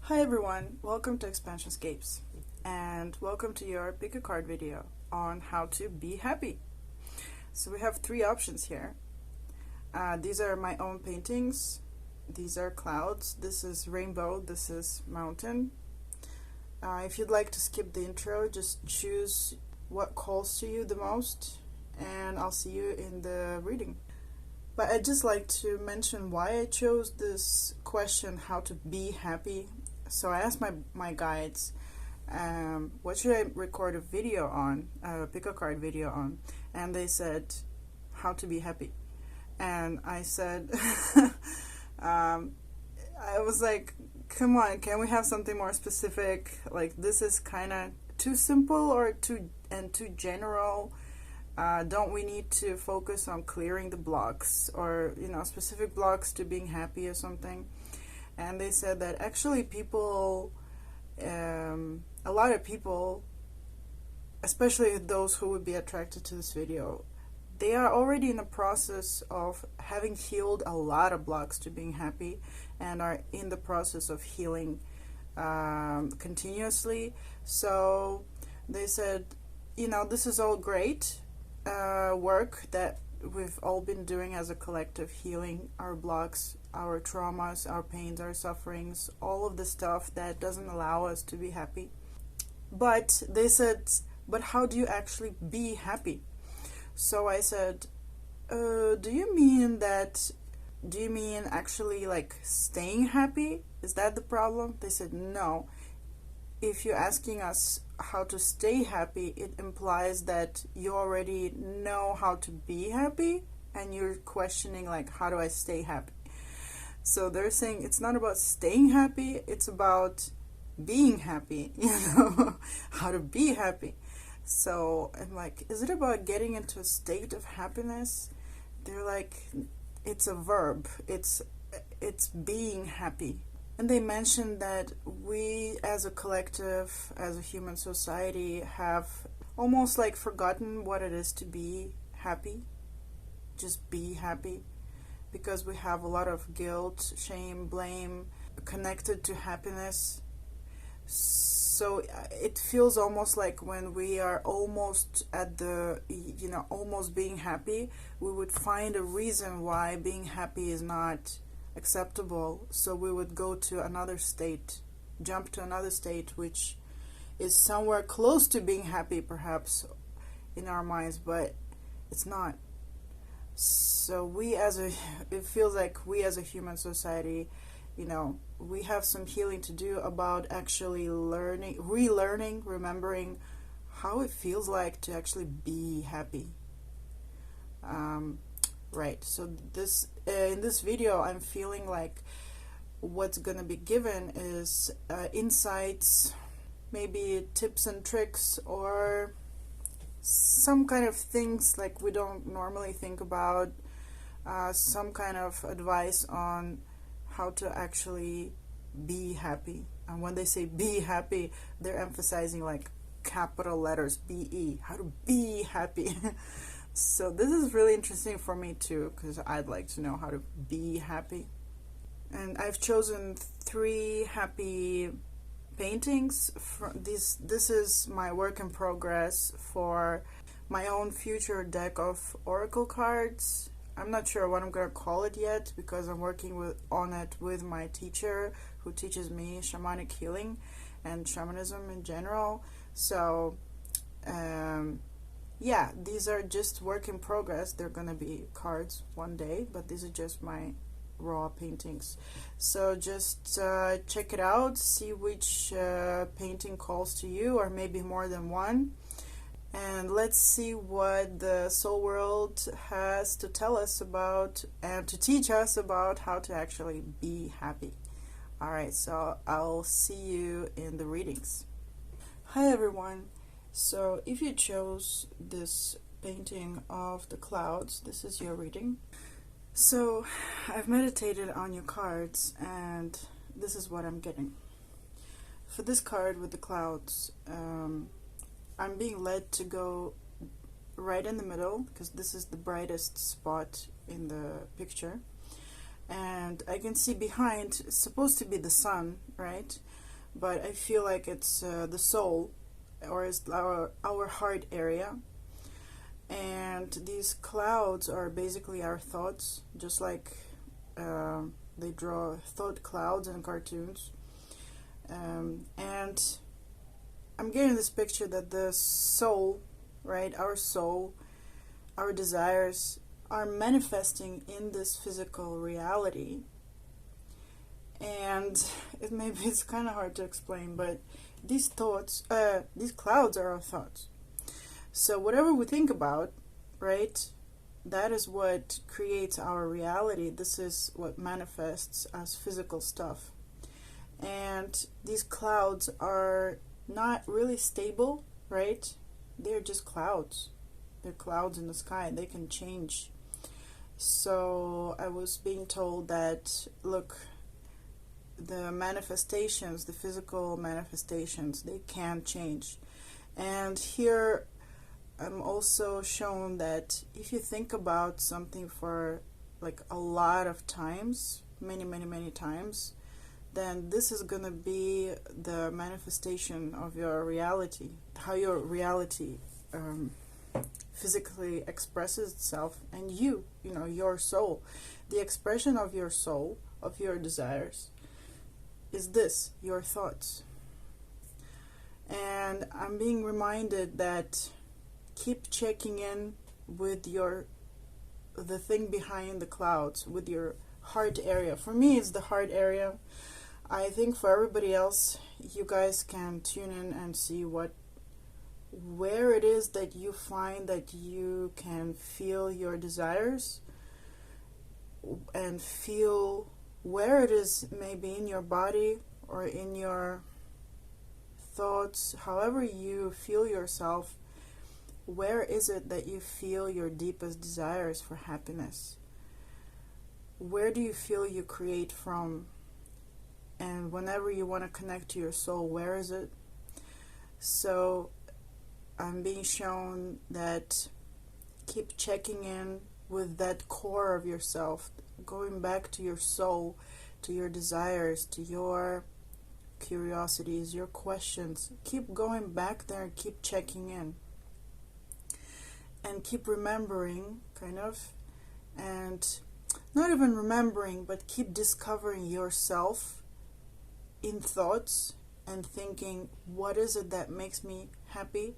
Hi everyone, welcome to Expansion Scapes, and welcome to your pick a card video on how to be happy. So we have three options here. These are my own paintings. These are clouds. This is rainbow. This is mountain. If you'd like to skip the intro, just choose what calls to you the most, and I'll see you in the reading. But I'd just like to mention why I chose this question, how to be happy. So I asked my guides, what should I record a video on, pick a card video on? And they said, how to be happy. And I said, I was like, come on, can we have something more specific? Like, this is kind of too simple or too general. Don't we need to focus on clearing the blocks or, specific blocks to being happy or something? And they said that actually people, a lot of people, especially those who would be attracted to this video, they are already in the process of having healed a lot of blocks to being happy and are in the process of healing continuously. So they said, this is all great work that we've all been doing as a collective, healing our blocks, our traumas, our pains, our sufferings, all of the stuff that doesn't allow us to be happy. But they said, but how do you actually be happy? So I said, do you mean actually like staying happy? Is that the problem? They said, no. If you're asking us how to stay happy, it implies that you already know how to be happy and you're questioning, like, how do I stay happy? So they're saying it's not about staying happy, it's about being happy, how to be happy. So I'm like, is it about getting into a state of happiness? They're like, it's a verb, it's being happy. And they mentioned that we as a collective, as a human society, have almost like forgotten what it is to be happy. Just be happy. Because we have a lot of guilt, shame, blame connected to happiness. So it feels almost like when we are almost at the, almost being happy, we would find a reason why being happy is not acceptable, so we would go to another state, jump to another state which is somewhere close to being happy perhaps in our minds, but it's not. So it feels like we as a human society, we have some healing to do about actually relearning, remembering how it feels like to actually be happy. Right, so this in this video I'm feeling like what's gonna be given is insights, maybe tips and tricks, or some kind of things like we don't normally think about, some kind of advice on how to actually be happy. And when they say be happy, they're emphasizing like capital letters, BE, how to be happy. So this is really interesting for me too, because I'd like to know how to be happy. And I've chosen 3 happy paintings. This is my work in progress for my own future deck of oracle cards. I'm not sure what I'm going to call it yet, because I'm working on it with my teacher who teaches me shamanic healing and shamanism in general. So yeah, these are just work in progress. They're gonna be cards one day, but these are just my raw paintings. So just check it out, see which painting calls to you, or maybe more than one. And let's see what the soul world has to tell us about and to teach us about how to actually be happy. Alright, so I'll see you in the readings. Hi everyone. So if you chose this painting of the clouds, this is your reading. So I've meditated on your cards and this is what I'm getting. For this card with the clouds, I'm being led to go right in the middle, because this is the brightest spot in the picture. and I can see behind, it's supposed to be the sun, right? But I feel like it's the soul, or it's our heart area. And these clouds are basically our thoughts, just like they draw thought clouds in cartoons. And I'm getting this picture that the soul, right, our soul, our desires are manifesting in this physical reality. And it's kind of hard to explain, but these thoughts, these clouds are our thoughts. So whatever we think about, right, that is what creates our reality. This is what manifests as physical stuff. And these clouds are not really stable, right? They're just clouds. They're clouds in the sky. They can change. So I was being told that, look, the manifestations, the physical manifestations, they can change. And here I'm also shown that if you think about something for like a lot of times, many times, then this is going to be the manifestation of your reality, how your reality physically expresses itself. And you know, your soul, the expression of your soul, of your desires, is this, your thoughts. And I'm being reminded that keep checking in with the thing behind the clouds, with your heart area. For me, it's the heart area. I think for everybody else, you guys can tune in and see where it is that you find that you can feel your desires, and feel where it is, maybe in your body or in your thoughts, however you feel yourself. Where is it that you feel your deepest desires for happiness? Where do you feel you create from? And whenever you want to connect to your soul, where is it? So I'm being shown that keep checking in with that core of yourself, going back to your soul, to your desires, to your curiosities, your questions. Keep going back there and keep checking in. And keep remembering, kind of, and not even remembering, but keep discovering yourself in thoughts and thinking, what is it that makes me happy?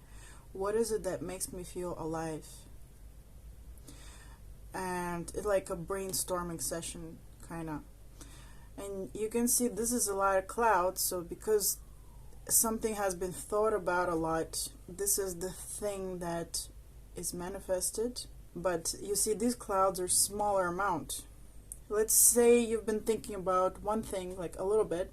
What is it that makes me feel alive? And it's like a brainstorming session, kind of. And you can see this is a lot of clouds, so because something has been thought about a lot, this is the thing that is manifested. But you see, these clouds are smaller amount. Let's say you've been thinking about one thing like a little bit,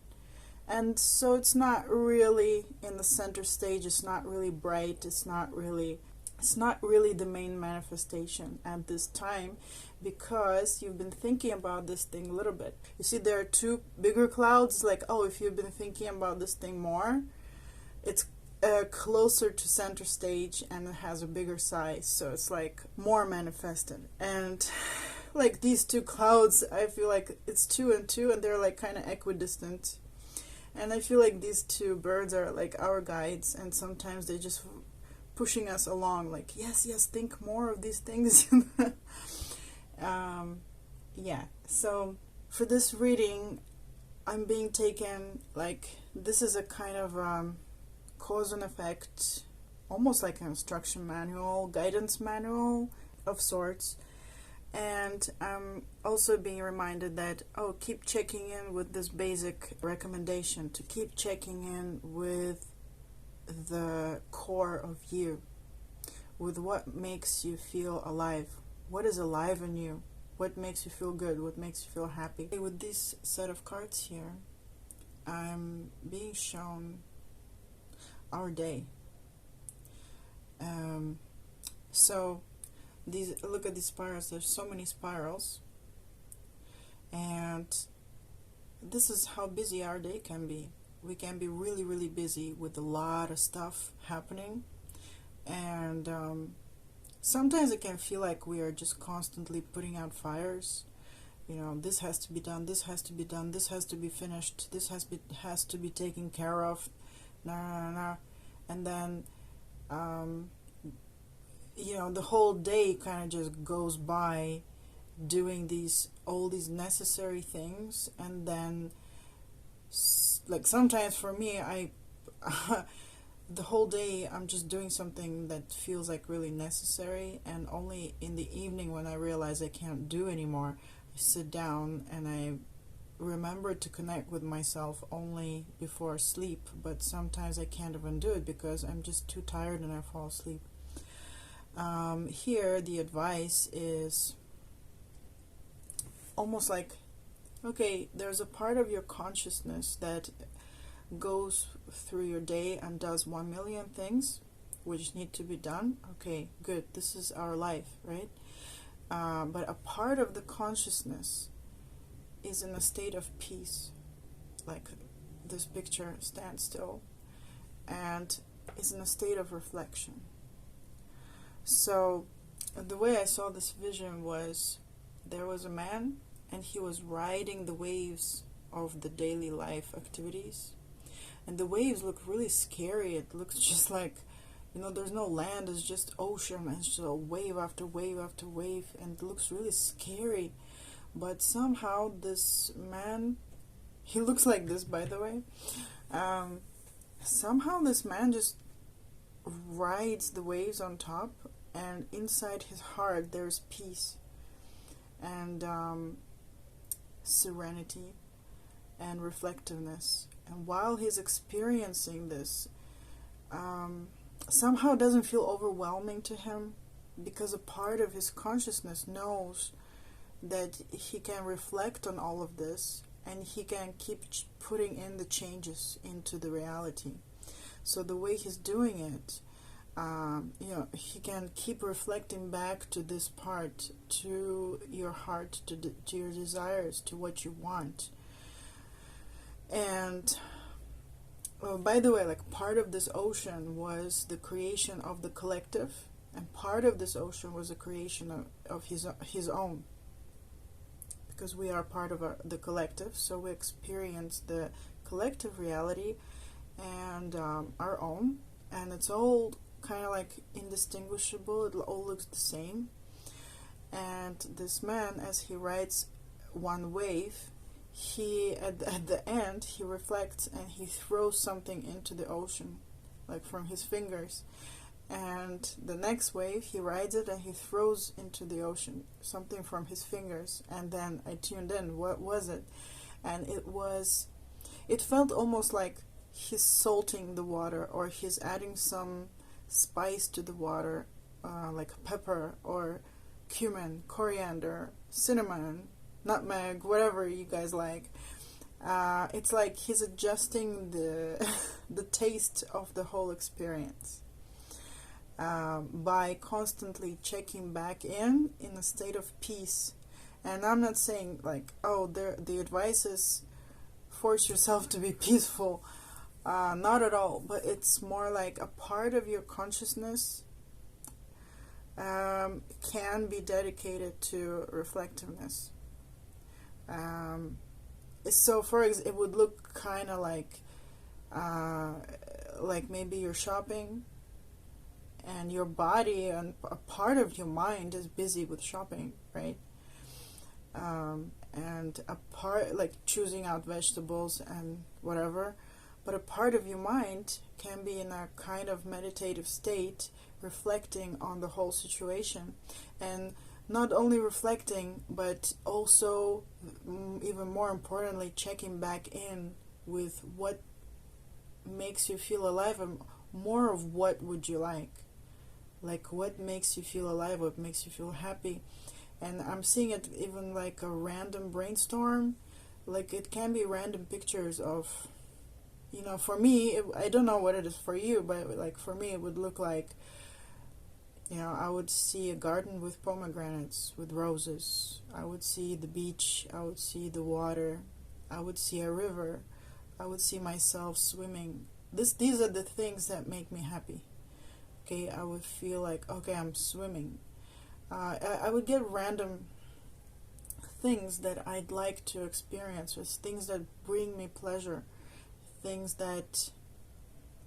and so it's not really in the center stage, it's not really bright, it's not really the main manifestation at this time, because you've been thinking about this thing a little bit. You see, there are two bigger clouds, like, oh, if you've been thinking about this thing more, it's closer to center stage and it has a bigger size, so it's like more manifested. And like these two clouds, I feel like it's 2 and 2, and they're like kind of equidistant. And I feel like these two birds are like our guides, and sometimes they just pushing us along, like, yes, think more of these things. Yeah, so for this reading, I'm being taken, like, this is a kind of cause and effect, almost like an instruction manual, guidance manual of sorts. And I'm also being reminded that, oh, keep checking in with this basic recommendation, to keep checking in with the core of you, with what makes you feel alive. What is alive in you? What makes you feel good? What makes you feel happy? With this set of cards here, I'm being shown our day. So look at these spirals. There's so many spirals, and this is how busy our day can be. We can be really busy with a lot of stuff happening, and sometimes it can feel like we are just constantly putting out fires, you know, this has to be done, this has to be done, this has to be finished, this has to be taken care of, and then you know, the whole day kind of just goes by doing all these necessary things, and then like sometimes for me, I the whole day I'm just doing something that feels like really necessary, and only in the evening when I realize I can't do anymore, I sit down and I remember to connect with myself only before sleep, but sometimes I can't even do it because I'm just too tired and I fall asleep. Here the advice is almost like, okay, there's a part of your consciousness that goes through your day and does 1 million things which need to be done. Okay, good, this is our life, right? But a part of the consciousness is in a state of peace, like this picture stands still, and is in a state of reflection. So the way I saw this vision was, there was a man and he was riding the waves of the daily life activities, and the waves look really scary. It looks just like, you know, there's no land, it's just ocean, and it's just a wave after wave after wave, and it looks really scary. But somehow this man, he looks like this, by the way, somehow this man just rides the waves on top, and inside his heart there's peace and serenity and reflectiveness. And while he's experiencing this, somehow it doesn't feel overwhelming to him, because a part of his consciousness knows that he can reflect on all of this, and he can keep putting in the changes into the reality. So the way he's doing it, you know, he can keep reflecting back to this part, to your heart, to your desires, to what you want. And by the way, like, part of this ocean was the creation of the collective, and part of this ocean was the creation of his own, because we are part of the collective, so we experience the collective reality and our own, and it's all kind of like indistinguishable. It all looks the same. And this man, as he rides one wave, he at the end he reflects and he throws something into the ocean, like from his fingers. And the next wave he rides it and he throws into the ocean something from his fingers. And then I tuned in, what was it? And it felt almost like he's salting the water, or he's adding some spice to the water, like pepper or cumin, coriander, cinnamon, nutmeg, whatever you guys like. It's like he's adjusting the taste of the whole experience by constantly checking back in a state of peace. And I'm not saying like, oh, the advice is force yourself to be peaceful. Not at all, but it's more like a part of your consciousness can be dedicated to reflectiveness. So for example, it would look kind of like maybe you're shopping and your body and a part of your mind is busy with shopping, right? And a part, like choosing out vegetables and whatever, but a part of your mind can be in a kind of meditative state, reflecting on the whole situation. And not only reflecting, but also, even more importantly, checking back in with what makes you feel alive, and more of what would you like what makes you feel alive, what makes you feel happy. And I'm seeing it even like a random brainstorm, like it can be random pictures of, you know, for me, I don't know what it is for you, but like for me it would look like, you know, I would see a garden with pomegranates, with roses. I would see the beach. I would see the water. I would see a river. I would see myself swimming. These are the things that make me happy. Okay, I would feel like, okay, I'm swimming. I would get random things that I'd like to experience, with things that bring me pleasure, things that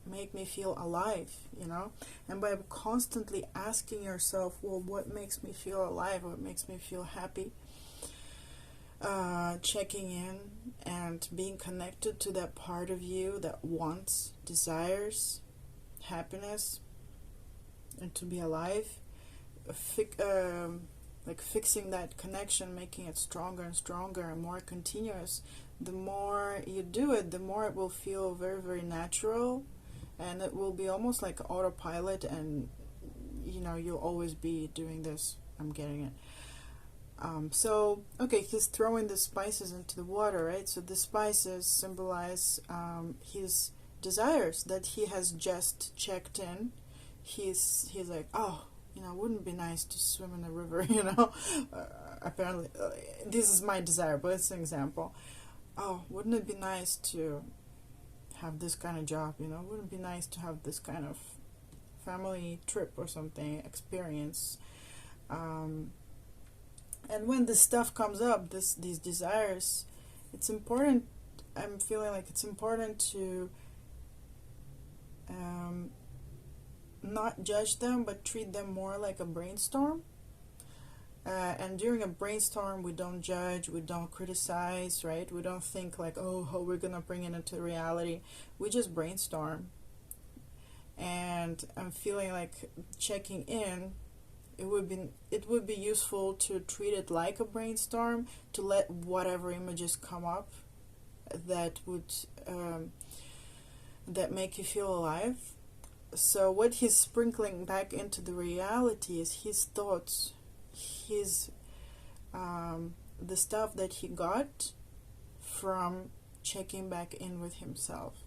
make me feel alive, you know. And by constantly asking yourself, well, what makes me feel alive, what makes me feel happy, checking in and being connected to that part of you that wants, desires happiness and to be alive, like fixing that connection, making it stronger and stronger and more continuous. The more you do it, the more it will feel very, very natural, and it will be almost like autopilot, and you know, you'll always be doing this. I'm getting it. So, okay, he's throwing the spices into the water, right? So the spices symbolize his desires that he has just checked in. He's like, oh, you know, wouldn't it be nice to swim in the river, you know? Apparently, this is my desire, but it's an example. Oh, wouldn't it be nice to have this kind of job, you know? Wouldn't it be nice to have this kind of family trip or something, experience? And when this stuff comes up, these desires, it's important, I'm feeling like it's important to not judge them, but treat them more like a brainstorm. And during a brainstorm, we don't judge, we don't criticize, right? We don't think like, oh, how we're gonna bring it into reality. We just brainstorm. And I'm feeling like checking in, it would be useful to treat it like a brainstorm, to let whatever images come up that would that make you feel alive. So what he's sprinkling back into the reality is his thoughts, his the stuff that he got from checking back in with himself.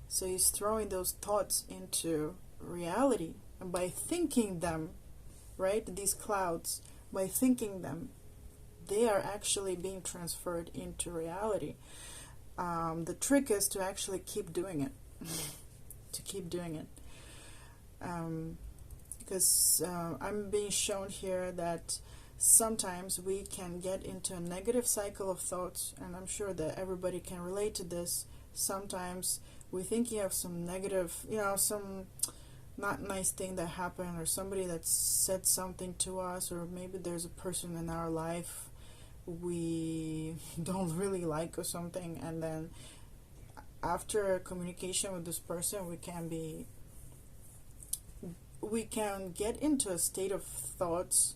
So he's throwing those thoughts into reality, and by thinking them, right, these clouds, by thinking them, they are actually being transferred into reality. The trick is to actually keep doing it. To keep doing it. Because I'm being shown here that sometimes we can get into a negative cycle of thoughts, and I'm sure that everybody can relate to this. Sometimes we're thinking of some negative, you know, some not nice thing that happened, or somebody that said something to us, or maybe there's a person in our life we don't really like or something, and then after communication with this person, we can get into a state of thoughts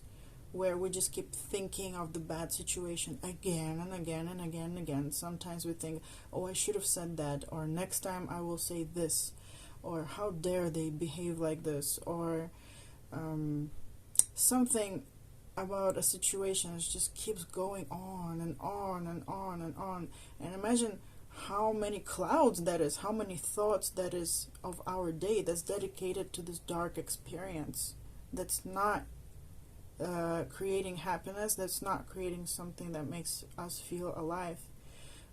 where we just keep thinking of the bad situation again and again and again and again. Sometimes we think, oh, I should have said that, or next time I will say this, or how dare they behave like this, or something about a situation just keeps going on and on and on and on. And imagine how many clouds that is, how many thoughts that is of our day that's dedicated to this dark experience, that's not creating happiness, that's not creating something that makes us feel alive.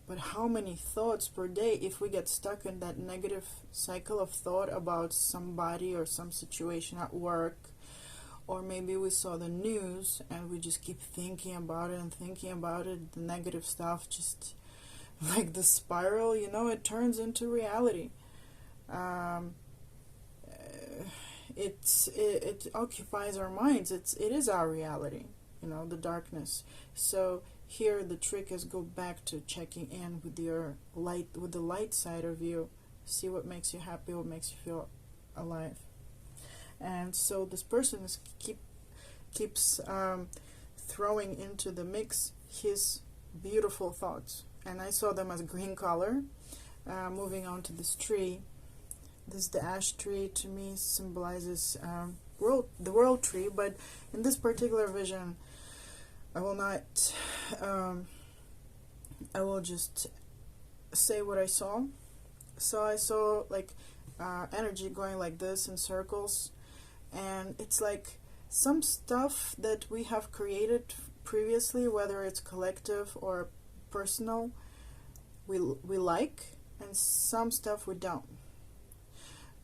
But how many thoughts per day, if we get stuck in that negative cycle of thought about somebody or some situation at work, or maybe we saw the news and we just keep thinking about it and thinking about it, the negative stuff, just like the spiral, you know, it turns into reality. It occupies our minds. It is our reality, you know, the darkness. So here the trick is go back to checking in with your light, with the light side of you. See what makes you happy, what makes you feel alive. And so this person is keeps throwing into the mix his beautiful thoughts. And I saw them as green color. Moving on to this tree. This is the ash tree. To me symbolizes the world tree. But in this particular vision, I will not. I will just say what I saw. So I saw like energy going like this in circles, and it's like some stuff that we have created previously, whether it's collective or personal, we like, and some stuff we don't.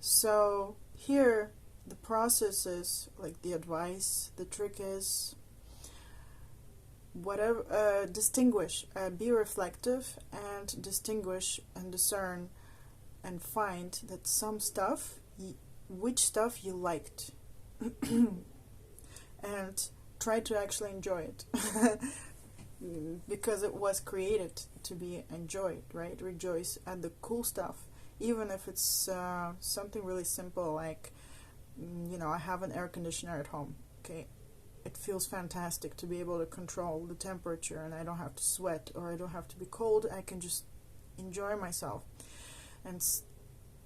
So here the process is like the advice, the trick is whatever, distinguish, be reflective and distinguish and discern and find that some stuff, which stuff you liked, and try to actually enjoy it. Because it was created to be enjoyed, right? Rejoice at the cool stuff, even if it's something really simple, like, I have an air conditioner at home. Okay, it feels fantastic to be able to control the temperature, and I don't have to sweat, or I don't have to be cold. I can just enjoy myself. And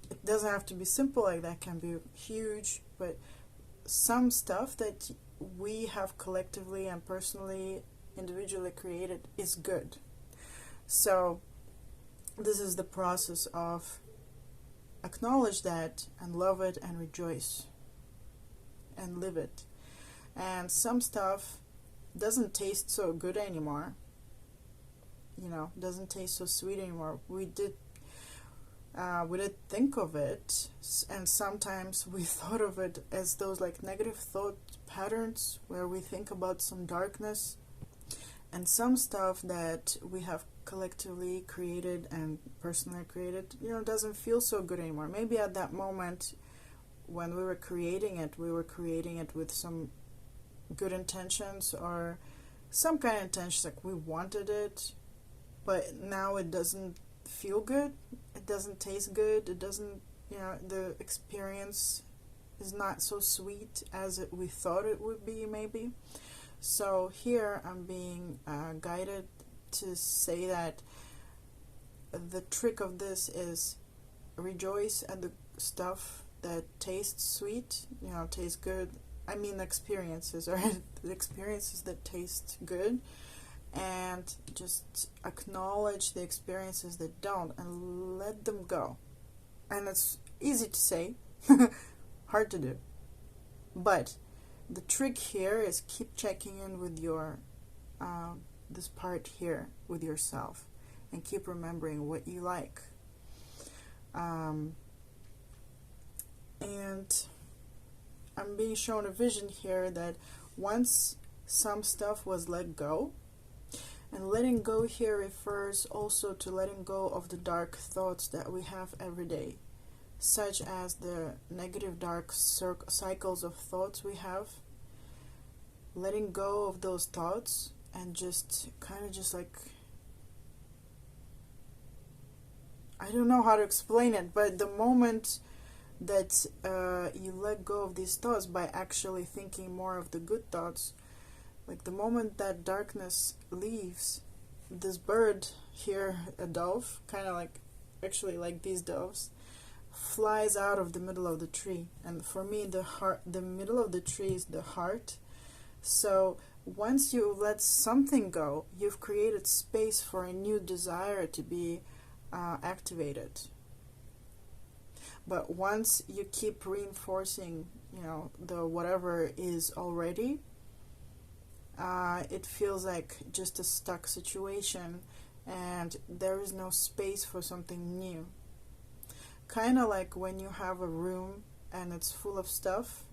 it doesn't have to be simple like that, can be huge, but some stuff that we have collectively and personally, individually created is good. So this is the process of acknowledge that and love it and rejoice and live it. And some stuff doesn't taste so good anymore, doesn't taste so sweet anymore. We did think of it, and sometimes we thought of it as those like negative thought patterns where we think about some darkness, and some stuff that we have collectively created and personally created, doesn't feel so good anymore. Maybe at that moment when we were creating it with some good intentions or some kind of intentions, like we wanted it, but now it doesn't feel good, it doesn't taste good, it doesn't, the experience is not so sweet as we thought it would be, maybe. So here I'm being guided to say that the trick of this is rejoice at the stuff that tastes sweet, tastes good. I mean experiences, or the experiences that taste good, and just acknowledge the experiences that don't and let them go. And it's easy to say, hard to do. But the trick here is keep checking in with your this part here with yourself, and keep remembering what you like. And I'm being shown a vision here that once some stuff was let go, and letting go here refers also to letting go of the dark thoughts that we have every day, such as the negative dark cycles of thoughts we have. Letting go of those thoughts and just kind of just like, I don't know how to explain it, but the moment that you let go of these thoughts by actually thinking more of the good thoughts, like the moment that darkness leaves, this bird here, a dove, kind of like, actually like these doves, flies out of the middle of the tree. And for me, the middle of the tree is the heart. So once you let something go, you've created space for a new desire to be activated. But once you keep reinforcing, the whatever is already, it feels like just a stuck situation, and there is no space for something new. Kind of like when you have a room and it's full of stuff,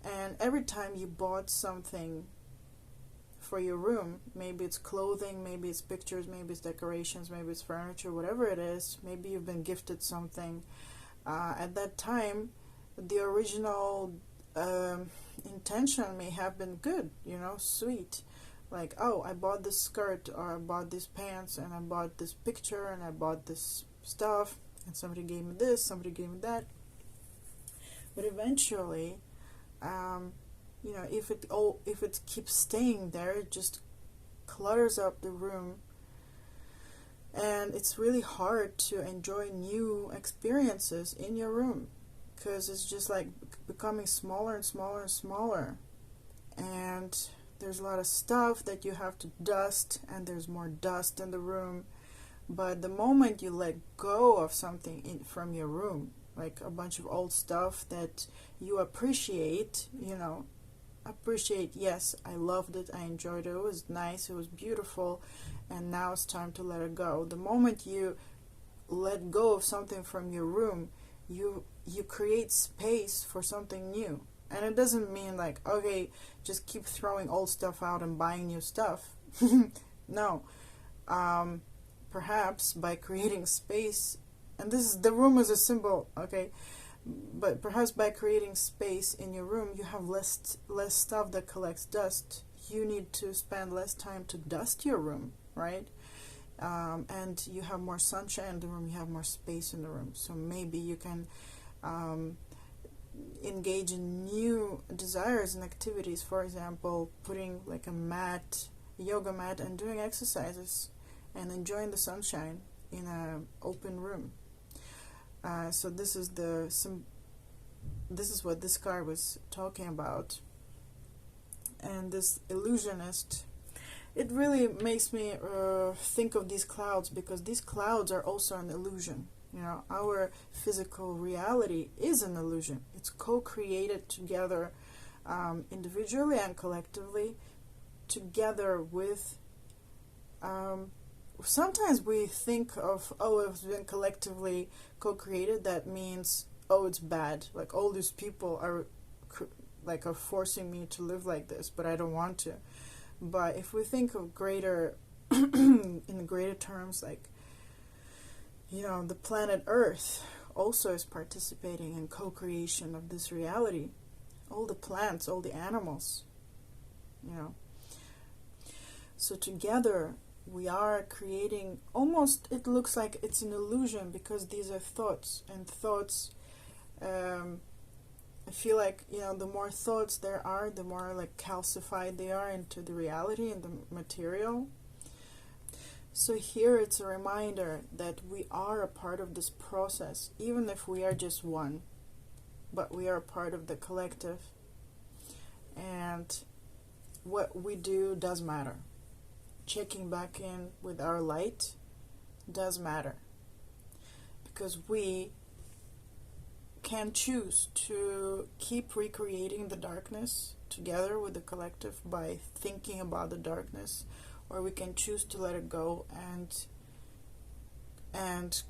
and every time you bought something for your room, maybe it's clothing, maybe it's pictures, maybe it's decorations, maybe it's furniture, whatever it is, maybe you've been gifted something, at that time the original intention may have been good, sweet, like, oh, I bought this skirt, or I bought these pants, and I bought this picture, and I bought this stuff, and somebody gave me this, somebody gave me that. But eventually, if it keeps staying there, it just clutters up the room, and it's really hard to enjoy new experiences in your room, because it's just like becoming smaller and smaller and smaller, and there's a lot of stuff that you have to dust, and there's more dust in the room. But the moment you let go of something from your room, like a bunch of old stuff that you appreciate, yes, I loved it, I enjoyed it, it was nice, it was beautiful, and now it's time to let it go. The moment you let go of something from your room, you create space for something new. And it doesn't mean like, okay, just keep throwing old stuff out and buying new stuff. No. Perhaps by creating space, and this is, the room is a symbol, okay, but perhaps by creating space in your room, you have less stuff that collects dust. You need to spend less time to dust your room, right? And you have more sunshine in the room, you have more space in the room. So maybe you can engage in new desires and activities. For example, putting like a yoga mat, and doing exercises and enjoying the sunshine in an open room. So this is what this card was talking about. And this illusionist, it really makes me think of these clouds, because these clouds are also an illusion. You know, our physical reality is an illusion. It's co-created together, individually and collectively, together with sometimes we think of, oh, it's been collectively co-created, that means, oh, it's bad, like all these people are forcing me to live like this, but I don't want to. But if we think of greater in greater terms, like, you know, the planet Earth also is participating in co-creation of this reality. All the plants, all the animals, you know. So together we are creating, almost it looks like it's an illusion, because these are thoughts, and thoughts, I feel like, you know, the more thoughts there are, the more like calcified they are into the reality and the material. So here it's a reminder that we are a part of this process, even if we are just one, but we are a part of the collective, and what we do does matter. Checking back in with our light does matter, because we can choose to keep recreating the darkness together with the collective by thinking about the darkness, or we can choose to let it go and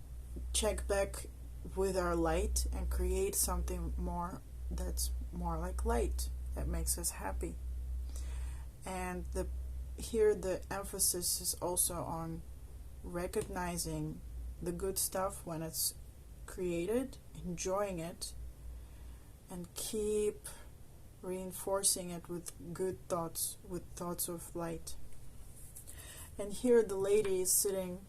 check back with our light and create something more that's more like light, that makes us happy. And here the emphasis is also on recognizing the good stuff when it's created, enjoying it, and keep reinforcing it with good thoughts, with thoughts of light. And here the lady is sitting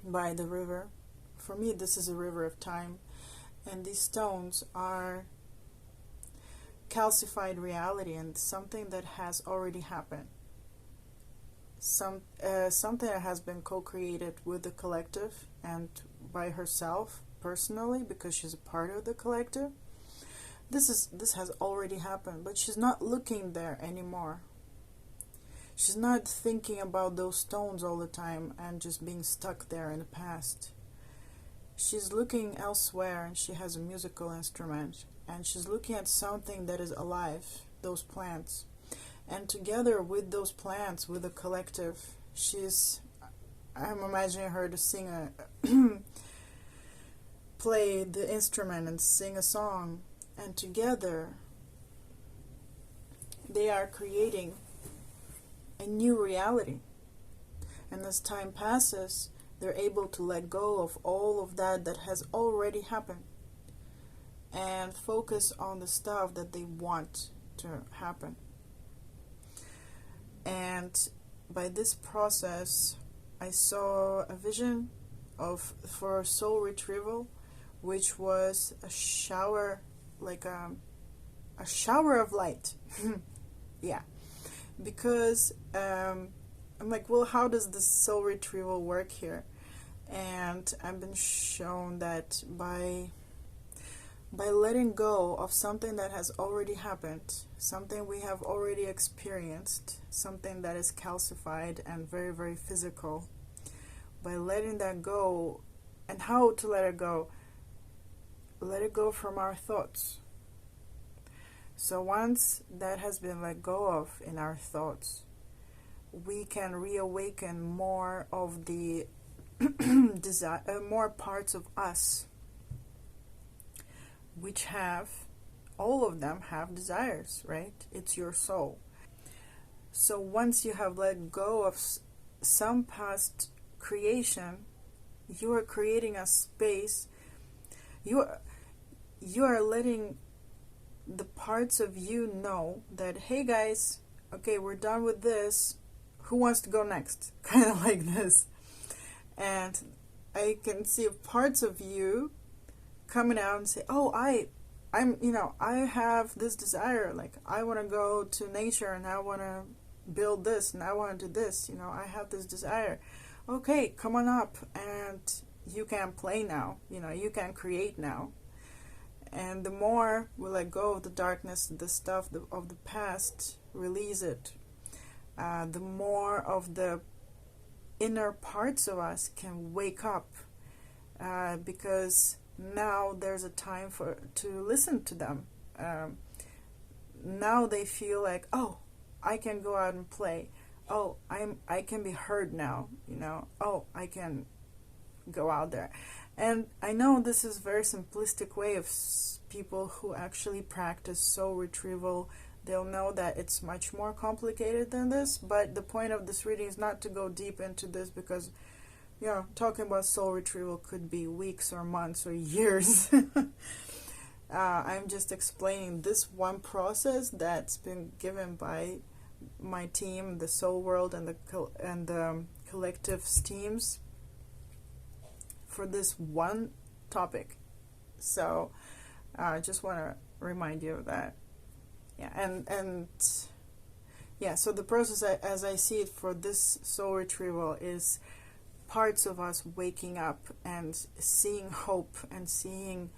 by the river. For me, this is a river of time, and these stones are calcified reality and something that has already happened. Something that has been co-created with the collective and by herself personally, because she's a part of the collective. This has already happened, but she's not looking there anymore. She's not thinking about those stones all the time and just being stuck there in the past. She's looking elsewhere, and she has a musical instrument, and she's looking at something that is alive, those plants. And together with those plants, with the collective, I'm imagining her to sing play the instrument and sing a song, and together they are creating a new reality. And as time passes, they're able to let go of all of that has already happened and focus on the stuff that they want to happen. And by this process, I saw a vision for soul retrieval, which was a shower, like a shower of light. Yeah, because I'm like, well, how does this soul retrieval work here? And I've been shown that by letting go of something that has already happened, something we have already experienced, something that is calcified and very, very physical, by letting that go. And how to let it go? Let it go from our thoughts. So once that has been let go of in our thoughts, we can reawaken more of the more parts of us which have all of them have desires, right? It's your soul. So once you have let go of some past creation, you are creating a space. You are letting the parts of you know that, hey guys, okay, we're done with this. Who wants to go next? Kind of like this. And I can see parts of you coming out and say, oh, I have this desire. Like, I want to go to nature and I want to build this and I want to do this. I have this desire. Okay, come on up and you can play now. You can create now. And the more we let go of the darkness, the stuff of the past, release it, the more of the inner parts of us can wake up, because now there's a time to listen to them. Now they feel like, oh, I can go out and play. Oh, I can be heard now. Oh, I can go out there. And I know this is a very simplistic way of people who actually practice soul retrieval. They'll know that it's much more complicated than this, but the point of this reading is not to go deep into this, because talking about soul retrieval could be weeks or months or years. I'm just explaining this one process that's been given by my team, the Soul World and the collective teams, for this one topic. So I just want to remind you of that. So the process, as I see it for this soul retrieval, is parts of us waking up and seeing hope and seeing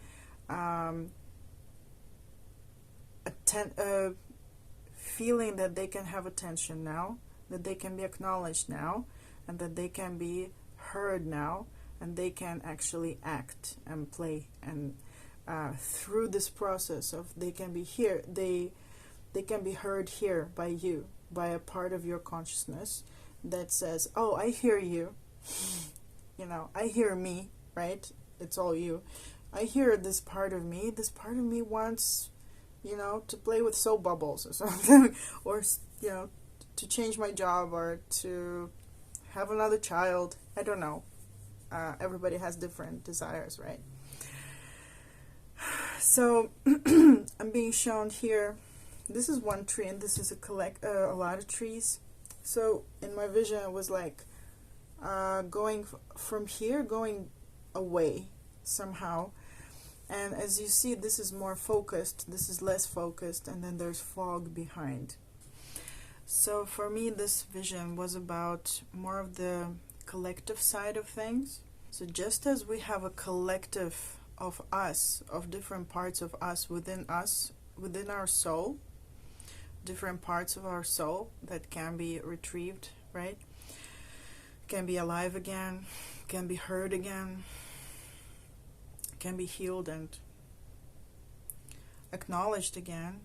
feeling that they can have attention now, that they can be acknowledged now, and that they can be heard now, and they can actually act and play. And through this process of they can be here, they can be heard here by you, by a part of your consciousness that says, oh, I hear you. I hear me, right? It's all you. I hear this part of me. This part of me wants, to play with soap bubbles or something, or, to change my job, or to have another child. I don't know. Everybody has different desires, right? So I'm being shown here. This is one tree, and this is a lot of trees. So in my vision, it was like going from here, going away somehow. And as you see, this is more focused, this is less focused, and then there's fog behind. So for me, this vision was about more of the collective side of things. So just as we have a collective of us, of different parts of us, within our soul, different parts of our soul that can be retrieved, right? Can be alive again, can be heard again, can be healed and acknowledged again.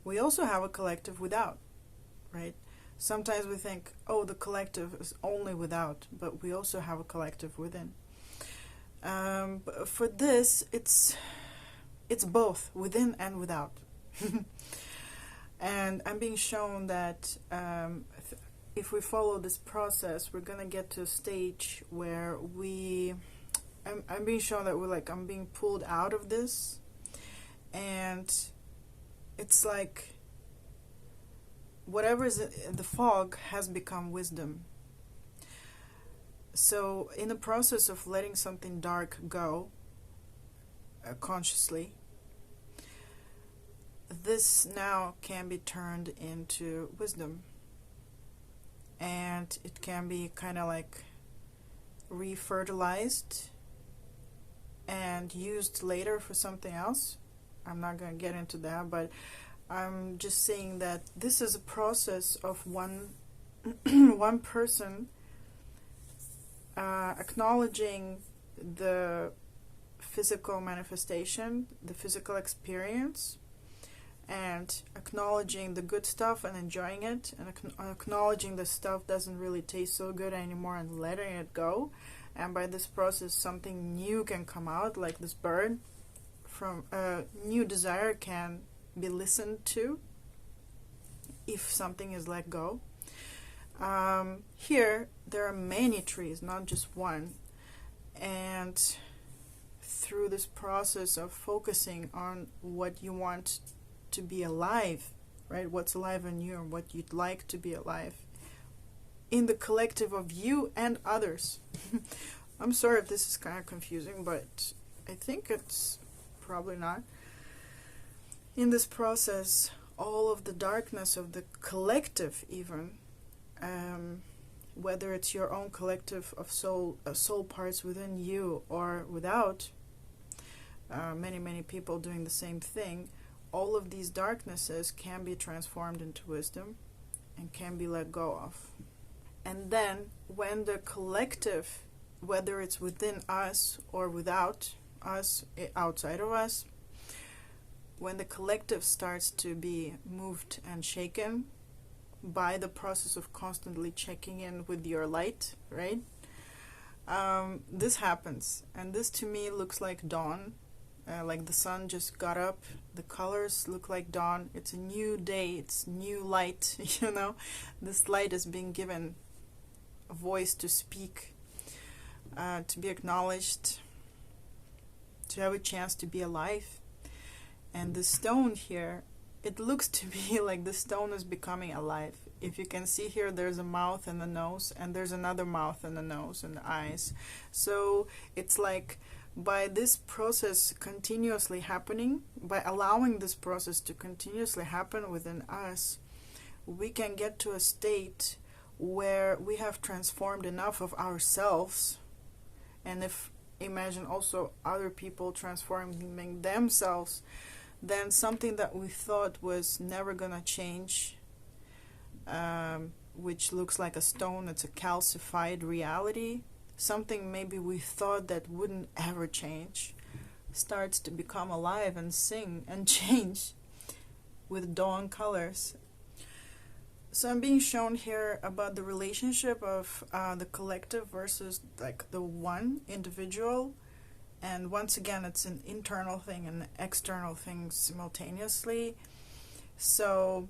We also have a collective without, right? Sometimes we think, oh, the collective is only without, but we also have a collective within. But for this, it's both, within and without. And I'm being shown that if we follow this process, we're gonna get to a stage where I'm being shown that I'm being pulled out of this, and it's like whatever is in the fog has become wisdom. So in the process of letting something dark go consciously, this now can be turned into wisdom, and it can be kind of like refertilized and used later for something else. I'm not going to get into that, but I'm just saying that this is a process of one person acknowledging the physical manifestation, the physical experience, and acknowledging the good stuff and enjoying it, and acknowledging the stuff doesn't really taste so good anymore and letting it go. And by this process, something new can come out, like this bird from a new desire can be listened to if something is let go. Here there are many trees, not just one, and through this process of focusing on what you want to be alive, right, what's alive in you and what you'd like to be alive in the collective of you and others. I'm sorry if this is kind of confusing, but I think it's probably not. In this process, all of the darkness of the collective, even, whether it's your own collective of soul parts within you or without, many people doing the same thing, all of these darknesses can be transformed into wisdom and can be let go of. And then when the collective, whether it's within us or without us, outside of us, when the collective starts to be moved and shaken by the process of constantly checking in with your light, right? This happens, and this to me looks like dawn, like the sun just got up, the colors look like dawn, it's a new day, it's new light, you know, this light is being given a voice to speak, to be acknowledged, to have a chance to be alive. And the stone here, it looks to me like the stone is becoming alive. If you can see here, there's a mouth and a nose, and there's another mouth and a nose and eyes. So it's like by this process continuously happening, by allowing this process to continuously happen within us, we can get to a state where we have transformed enough of ourselves, and if imagine also other people transforming themselves, then something that we thought was never gonna change, which looks like a stone, it's a calcified reality, something maybe we thought that wouldn't ever change, starts to become alive and sing and change with dawn colors. So I'm being shown here about the relationship of the collective versus like the one individual. And once again, it's an internal thing and an external thing simultaneously. So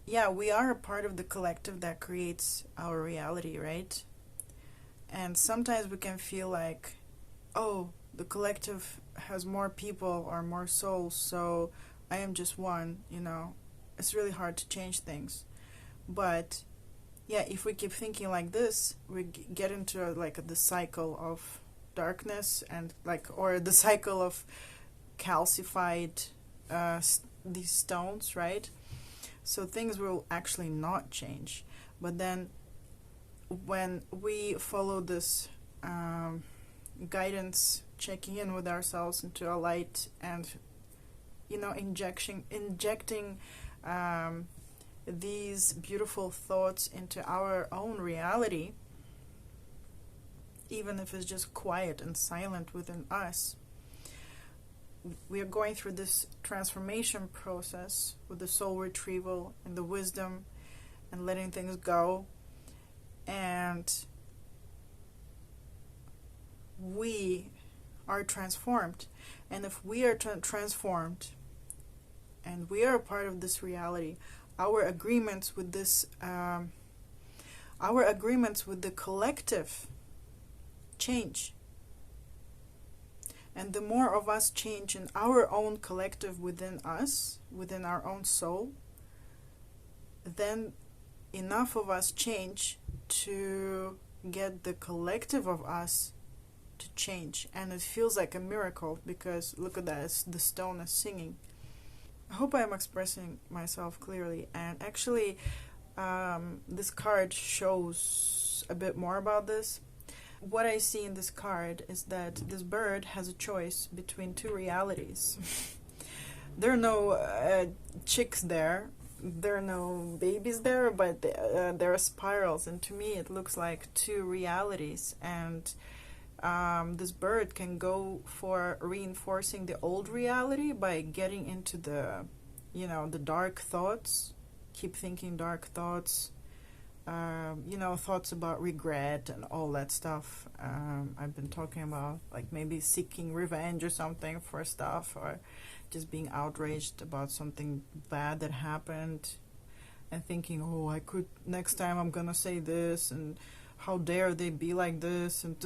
yeah, we are a part of the collective that creates our reality, right? And sometimes we can feel like, oh, the collective has more people or more souls, so I am just one, you know. It's really hard to change things. But yeah, if we keep thinking like this, we get into like the cycle of darkness and or the cycle of calcified these stones, right? So things will actually not change. But then when we follow this guidance, checking in with ourselves into a light, and you know, injecting these beautiful thoughts into our own reality, even if it's just quiet and silent within us, we are going through this transformation process with the soul retrieval and the wisdom and letting things go, and we are transformed. And if we are transformed and we are a part of this reality, our agreements with this, our agreements with the collective change. And the more of us change in our own collective within us, within our own soul, then enough of us change to get the collective of us to change. And it feels like a miracle, because look at that, the stone is singing. I hope I am expressing myself clearly. And actually, this card shows a bit more about this. What I see in this card is that this bird has a choice between two realities. There are no chicks there, there are no babies there, but there are spirals, and to me it looks like two realities. And this bird can go for reinforcing the old reality by getting into the, you know, the dark thoughts, keep thinking dark thoughts, thoughts about regret and all that stuff. I've been talking about like maybe seeking revenge or something for stuff, or just being outraged about something bad that happened and thinking, oh, I could, next time I'm gonna say this, and how dare they be like this, and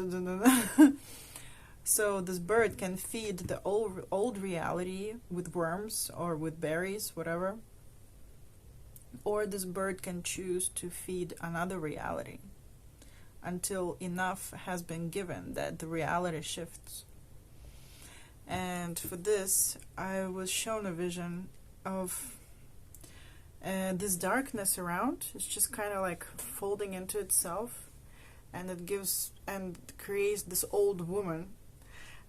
So this bird can feed the old reality with worms or with berries, whatever. Or this bird can choose to feed another reality until enough has been given that the reality shifts. And for this, I was shown a vision of this darkness around. It's just kind of like folding into itself, and it gives and creates this old woman,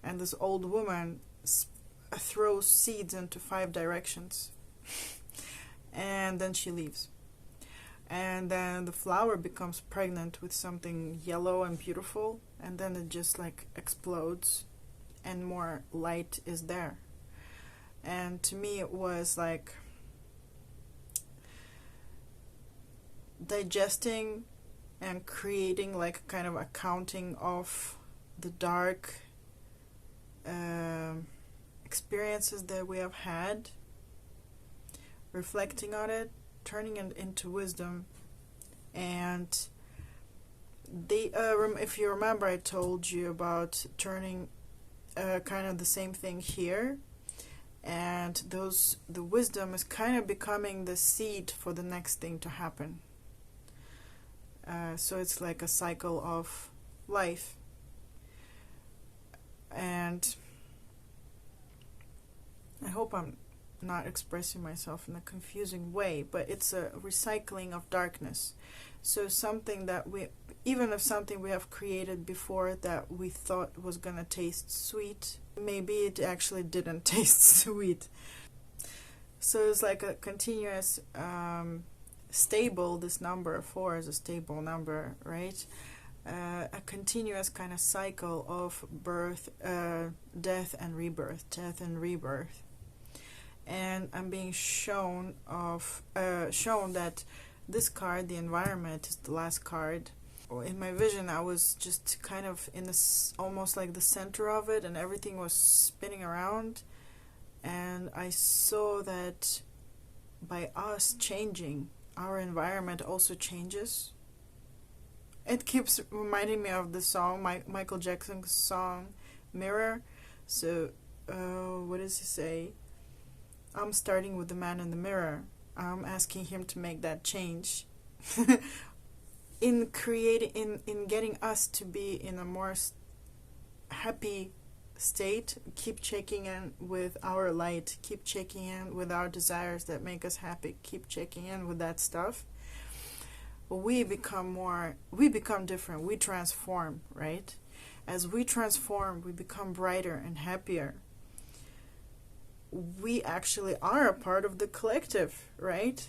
and this old woman throws seeds into 5 directions. And then she leaves. And then the flower becomes pregnant with something yellow and beautiful, and then it just like explodes and more light is there. And to me it was like digesting and creating like kind of accounting of the dark experiences that we have had, reflecting on it, turning it into wisdom. And if you remember, I told you about turning kind of the same thing here, and the wisdom is kind of becoming the seed for the next thing to happen. So it's like a cycle of life. And I hope I'm not expressing myself in a confusing way, but it's a recycling of darkness. So something that even if something we have created before that we thought was gonna taste sweet, maybe it actually didn't taste sweet. So it's like a continuous stable. This number 4 is a stable number, right? A continuous kind of cycle of birth, death and rebirth, death and rebirth. And I'm being shown that this card, the environment, is the last card. In my vision, I was just kind of in this, almost like the center of it, and everything was spinning around. And I saw that by us changing, our environment also changes. It keeps reminding me of the song, Michael Jackson's song, Mirror. So, what does he say? I'm starting with the man in the mirror. I'm asking him to make that change. in getting us to be in a more happy state, keep checking in with our light, keep checking in with our desires that make us happy, keep checking in with that stuff. We become different, we transform, right? As we transform, we become brighter and happier. We actually are a part of the collective, right?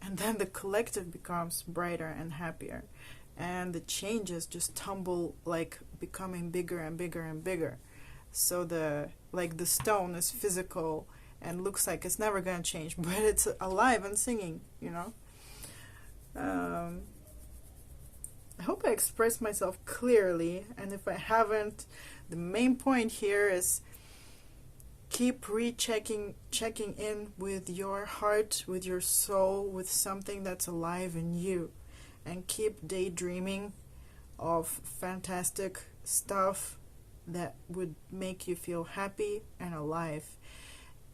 And then the collective becomes brighter and happier, and the changes just tumble, like becoming bigger and bigger and bigger. So the stone is physical and looks like it's never gonna change, but it's alive and singing, I hope I expressed myself clearly, and if I haven't, the main point here is keep checking in with your heart, with your soul, with something that's alive in you, and keep daydreaming of fantastic stuff that would make you feel happy and alive.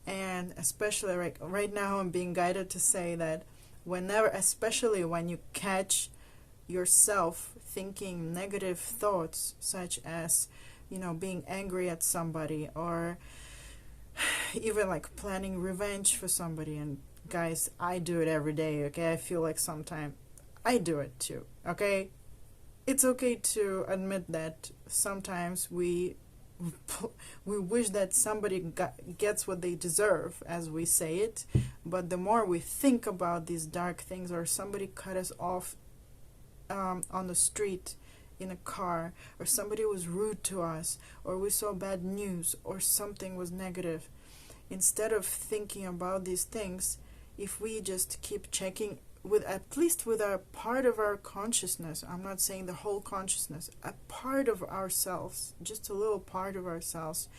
And especially right now, I'm being guided to say that especially when you catch yourself thinking negative thoughts, such as being angry at somebody, or even like planning revenge for somebody. And guys, I do it every day, okay? I feel like sometimes I do it too, okay? It's okay to admit that sometimes we wish that somebody gets what they deserve, as we say it, but the more we think about these dark things, or somebody cut us off on the street in a car, or somebody was rude to us, or we saw bad news, or something was negative, instead of thinking about these things, if we just keep checking with at least with a part of our consciousness, I'm not saying the whole consciousness, a part of ourselves, just a little part of ourselves,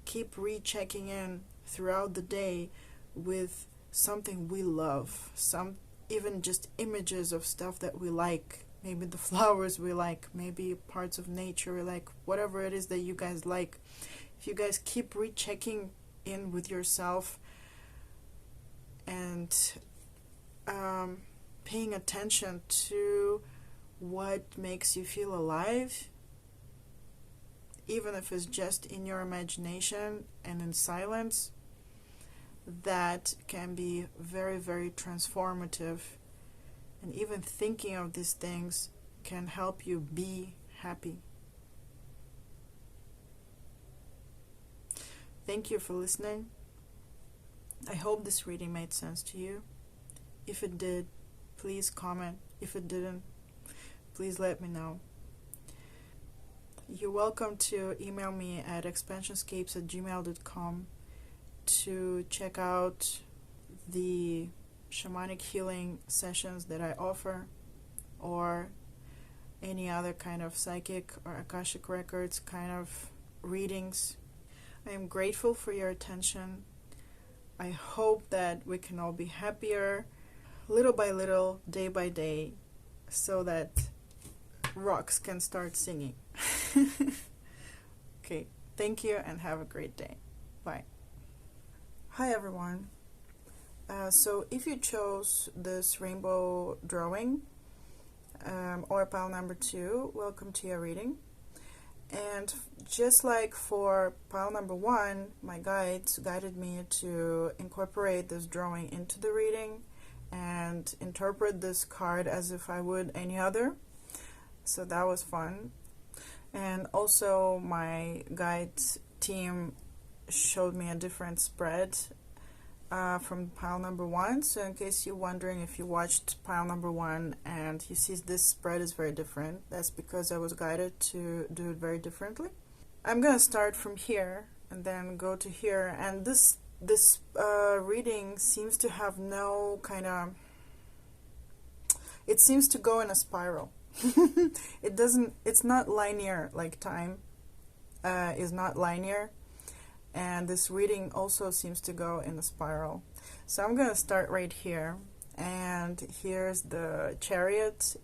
keep rechecking in throughout the day with something we love, some even just images of stuff that we like, maybe the flowers we like, maybe parts of nature we like, whatever it is that you guys like. If you guys keep rechecking in with yourself and paying attention to what makes you feel alive, even if it's just in your imagination and in silence, that can be very, very transformative. And even thinking of these things can help you be happy. Thank you for listening. I hope this reading made sense to you. If it did, please comment. If it didn't, please let me know. You're welcome to email me at expansionscapes@gmail.com to check out the shamanic healing sessions that I offer, or any other kind of psychic or Akashic records kind of readings. I am grateful for your attention. I hope that we can all be happier, little by little, day by day, so that rocks can start singing. Okay, thank you and have a great day. Bye. Hi everyone. So if you chose this rainbow drawing, or pile number 2, welcome to your reading. And just like for pile number 1, my guides guided me to incorporate this drawing into the reading and interpret this card as if I would any other. So that was fun. And also my guide team showed me a different spread from pile number 1. So in case you're wondering, if you watched pile number 1 and you see this spread is very different, that's because I was guided to do it very differently. I'm gonna start from here and then go to here, and this reading seems to have no kind of, it seems to go in a spiral. It's not linear, like time is not linear. And this reading also seems to go in a spiral. So I'm going to start right here. And here's the chariot.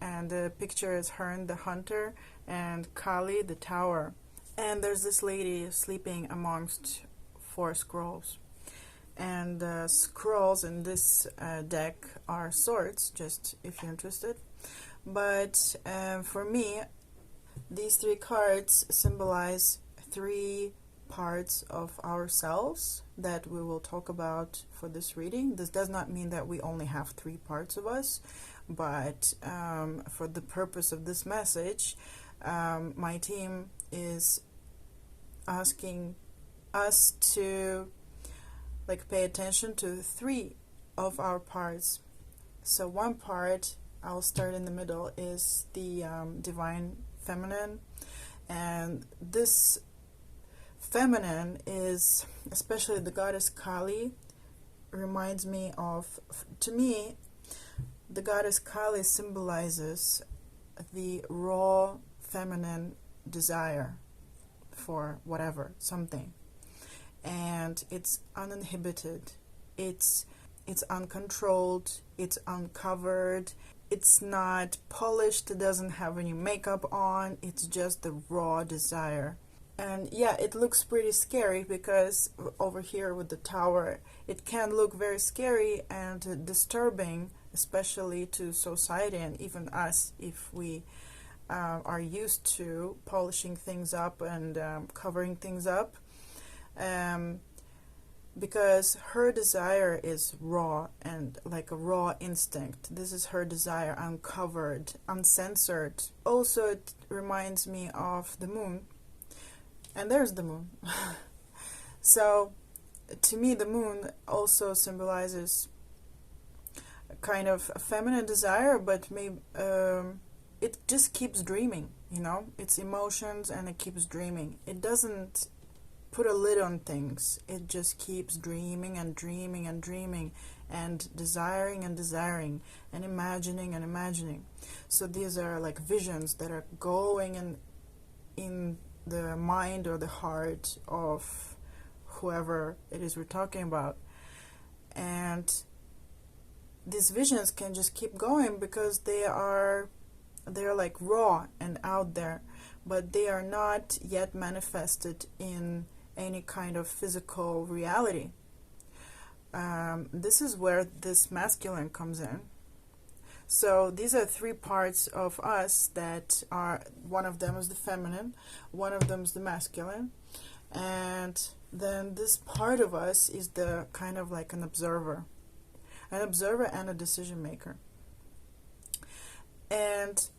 And the picture is Hearn the hunter and Kali the tower. And there's this lady sleeping amongst 4 scrolls. And the scrolls in this deck are swords, just if you're interested. But for me, these 3 cards symbolize 3 parts of ourselves that we will talk about for this reading. This does not mean that we only have 3 parts of us, but for the purpose of this message, my team is asking us to pay attention to 3 of our parts. So one part, I'll start in the middle, is the divine feminine, and this feminine is, especially the goddess Kali, reminds me of, to me, the goddess Kali symbolizes the raw feminine desire for whatever, something. And it's uninhibited, it's uncontrolled, it's uncovered, it's not polished, it doesn't have any makeup on, it's just the raw desire. And yeah, it looks pretty scary, because over here with the tower, it can look very scary and disturbing, especially to society and even us, if we are used to polishing things up and covering things up. Because her desire is raw and like a raw instinct. This is her desire, uncovered, uncensored. Also, it reminds me of the moon. And there's the moon. So, to me, the moon also symbolizes a kind of a feminine desire, but maybe it just keeps dreaming, It's emotions and it keeps dreaming. It doesn't put a lid on things. It just keeps dreaming and dreaming and dreaming. and desiring and desiring and imagining and imagining. So these are like visions that are going in the mind or the heart of whoever it is we're talking about. And these visions can just keep going because they're like raw and out there, but they are not yet manifested in any kind of physical reality. This is where this masculine comes in. So these are three parts of us that are, one of them is the feminine, one of them is the masculine, and then this part of us is the kind of like an observer and a decision maker. And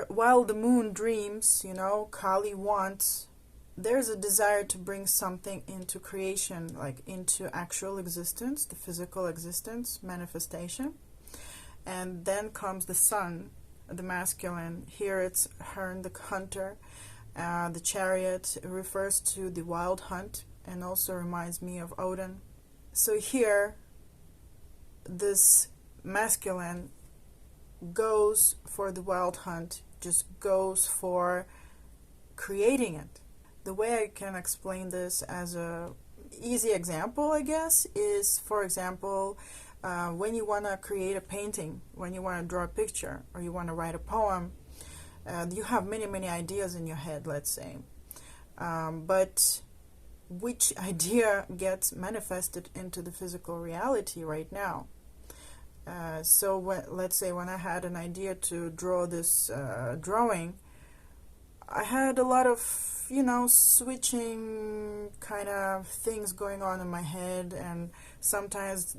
while the moon dreams, Kali wants, there's a desire to bring something into creation, like into actual existence, the physical existence, manifestation. And then comes the sun, the masculine. Here it's Hern, the hunter. The chariot refers to the wild hunt and also reminds me of Odin. So here, this masculine goes for the wild hunt, just goes for creating it. The way I can explain this as a easy example, I guess, is, for example, when you want to create a painting, when you want to draw a picture, or you want to write a poem, you have many ideas in your head, let's say. But which idea gets manifested into the physical reality right now? So let's say when I had an idea to draw this drawing, I had a lot of, switching kind of things going on in my head, and sometimes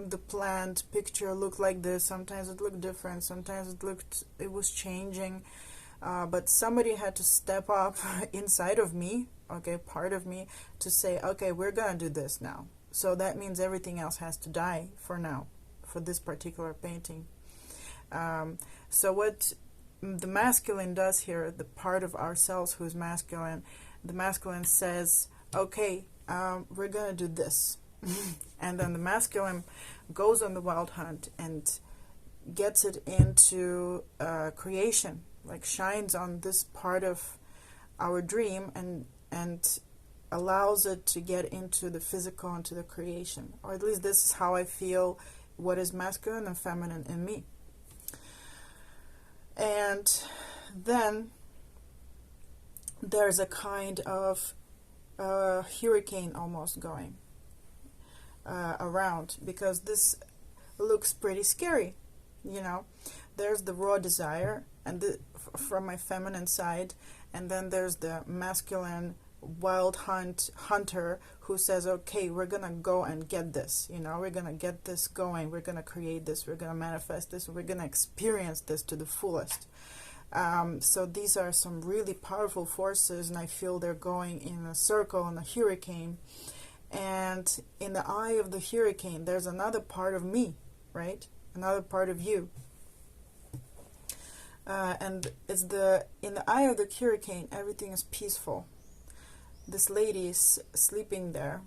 the planned picture looked like this, sometimes it looked different, sometimes it was changing, but somebody had to step up inside of me, part of me, to say, okay, we're gonna do this now. So that means everything else has to die for now, for this particular painting. So what the masculine does here, the part of ourselves who's masculine, the masculine says, okay, we're gonna do this. And then the masculine goes on the wild hunt and gets it into creation, like shines on this part of our dream and allows it to get into the physical, into the creation. Or at least this is how I feel what is masculine and feminine in me. And then there's a kind of hurricane almost going around, because this looks pretty scary. There's the raw desire and from my feminine side, and then there's the masculine wild hunter who says, okay, we're gonna go and get this, we're gonna get this going, we're gonna create this, we're gonna manifest this, we're gonna experience this to the fullest. So these are some really powerful forces, and I feel they're going in a circle, in a hurricane. And in the eye of the hurricane, there's another part of me, right? Another part of you. And it's in the eye of the hurricane, everything is peaceful. This lady is sleeping there,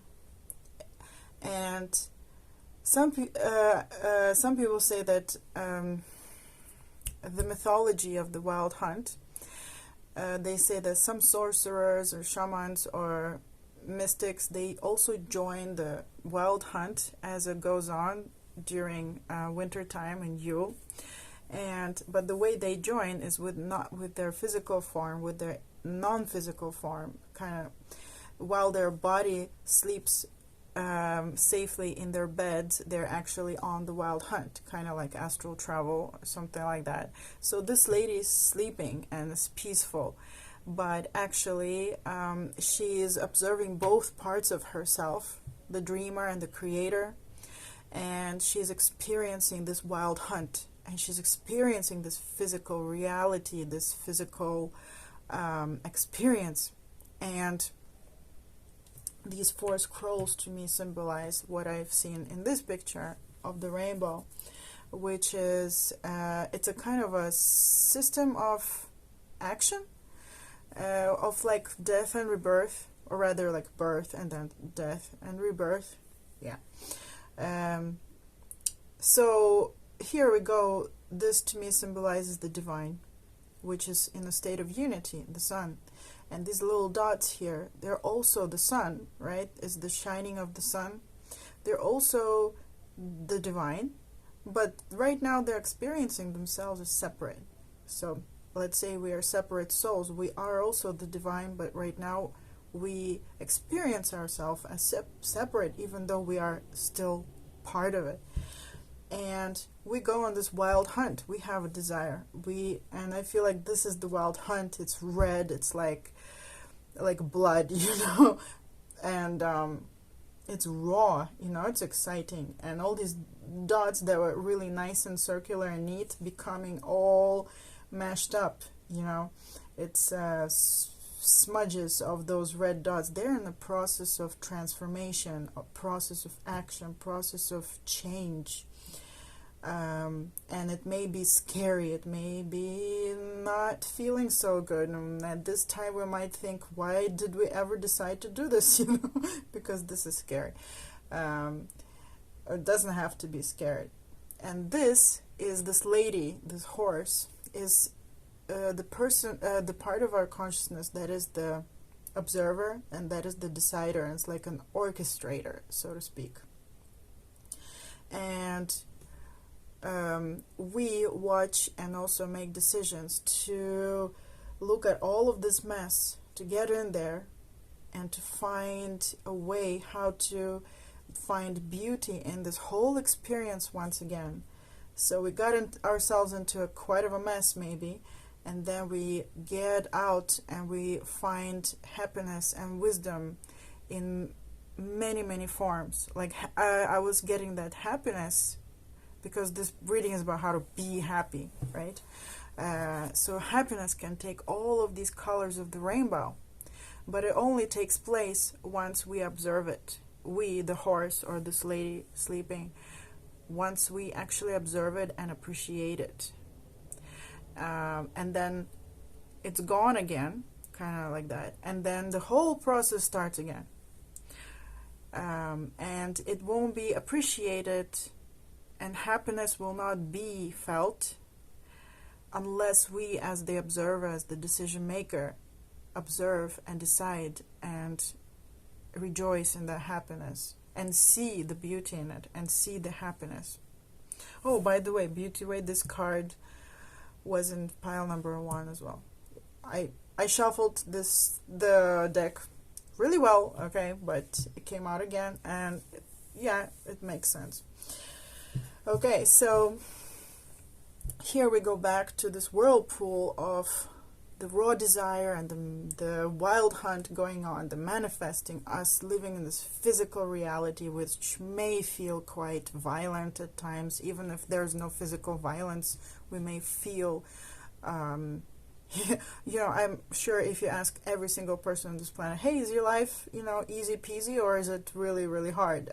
and some people say that the mythology of the wild hunt, they say that some sorcerers or shamans or mystics, they also join the wild hunt as it goes on during winter time and Yule, but the way they join is not with their physical form, with their non-physical form, kind of while their body sleeps safely in their beds, they're actually on the wild hunt, kind of like astral travel or something like that. So this lady is sleeping and is peaceful, but actually she is observing both parts of herself, the dreamer and the creator, and she's experiencing this wild hunt, and she's experiencing this physical reality, this physical experience. And these four scrolls to me symbolize what I've seen in this picture of the rainbow, which is it's a kind of a system of action, of like death and rebirth, or rather like birth and then death and rebirth. Yeah. So here we go. This to me symbolizes the divine, which is in a state of unity, the sun. And these little dots here, they're also the sun, right? Is the shining of the sun. They're also the divine, but right now they're experiencing themselves as separate. So let's say we are separate souls. We are also the divine, but right now we experience ourselves as separate, even though we are still part of it. And we go on this wild hunt. We have a desire. And I feel like this is the wild hunt. It's red. It's like blood, and it's raw. It's exciting. And all these dots that were really nice and circular and neat becoming all mashed up. It's smudges of those red dots. They're in the process of transformation, a process of action, process of change. And it may be scary, it may be not feeling so good, and at this time we might think, why did we ever decide to do this, because this is scary. It doesn't have to be scary. And this lady, this horse, is the person, the part of our consciousness that is the observer, and that is the decider, and it's like an orchestrator, so to speak. And we watch and also make decisions to look at all of this mess, to get in there and to find a way how to find beauty in this whole experience once again. So we got ourselves into quite of a mess maybe, and then we get out and we find happiness and wisdom in many, many forms. Like I was getting that happiness because this reading is about how to be happy, right? So happiness can take all of these colors of the rainbow, but it only takes place once we observe it. We, the horse or this lady sleeping, once we actually observe it and appreciate it. And then it's gone again, kind of like that. And then the whole process starts again. And it won't be appreciated, and happiness will not be felt unless we, as the observer, as the decision maker, observe and decide and rejoice in that happiness and see the beauty in it and see the happiness. Oh, by the way, beauty way, this card was in pile number 1 as well. I shuffled the deck really well, okay, but it came out again, and it makes sense. Okay, so here we go back to this whirlpool of the raw desire and the wild hunt going on, the manifesting, us living in this physical reality which may feel quite violent at times. Even if there's no physical violence, we may feel, I'm sure if you ask every single person on this planet, hey, is your life, easy peasy, or is it really, really hard?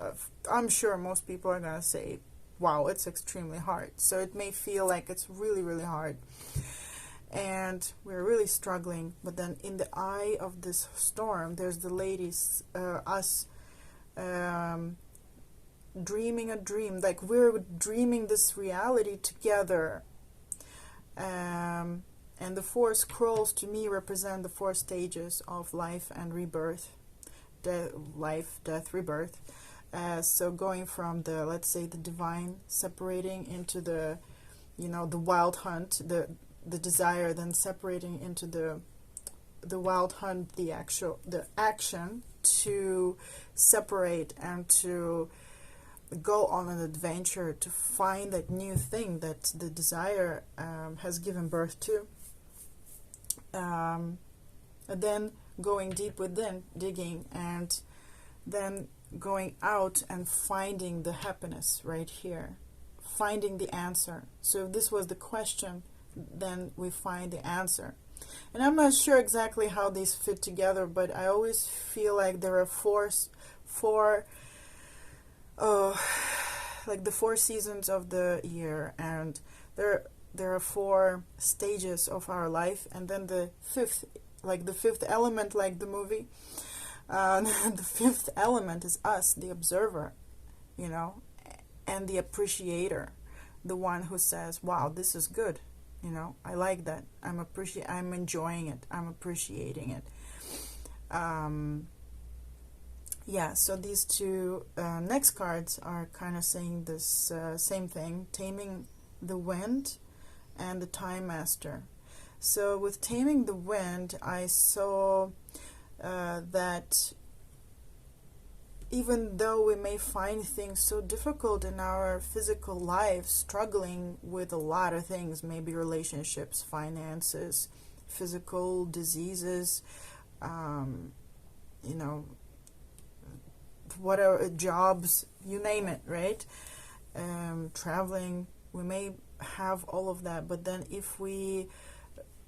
I'm sure most people are going to say, wow, it's extremely hard. So it may feel like it's really, really hard. And we're really struggling. But then in the eye of this storm, there's the ladies, us, dreaming a dream. Like we're dreaming this reality together. And the 4 scrolls to me represent the 4 stages of life and rebirth. Life, death, rebirth. So going from let's say the divine, separating into the wild hunt, the desire, then separating into the wild hunt, the action, to separate and to go on an adventure to find that new thing that the desire has given birth to. And then going deep within, digging, and then going out and finding the happiness right here, finding the answer. So if this was the question, then we find the answer. And I'm not sure exactly how these fit together, but I always feel like there are four like the 4 seasons of the year, and there are 4 stages of our life, and then the fifth element, like the movie. The 5th element is us, the observer, and the appreciator, the one who says, wow, this is good, you know, I like that, I'm enjoying it, I'm appreciating it. Yeah, so these two next cards are kind of saying this same thing, taming the wind and the time master. So with taming the wind, I saw that even though we may find things so difficult in our physical lives, struggling with a lot of things, maybe relationships, finances, physical diseases, you know, whatever, jobs, you name it, right? Traveling, we may have all of that, but then if we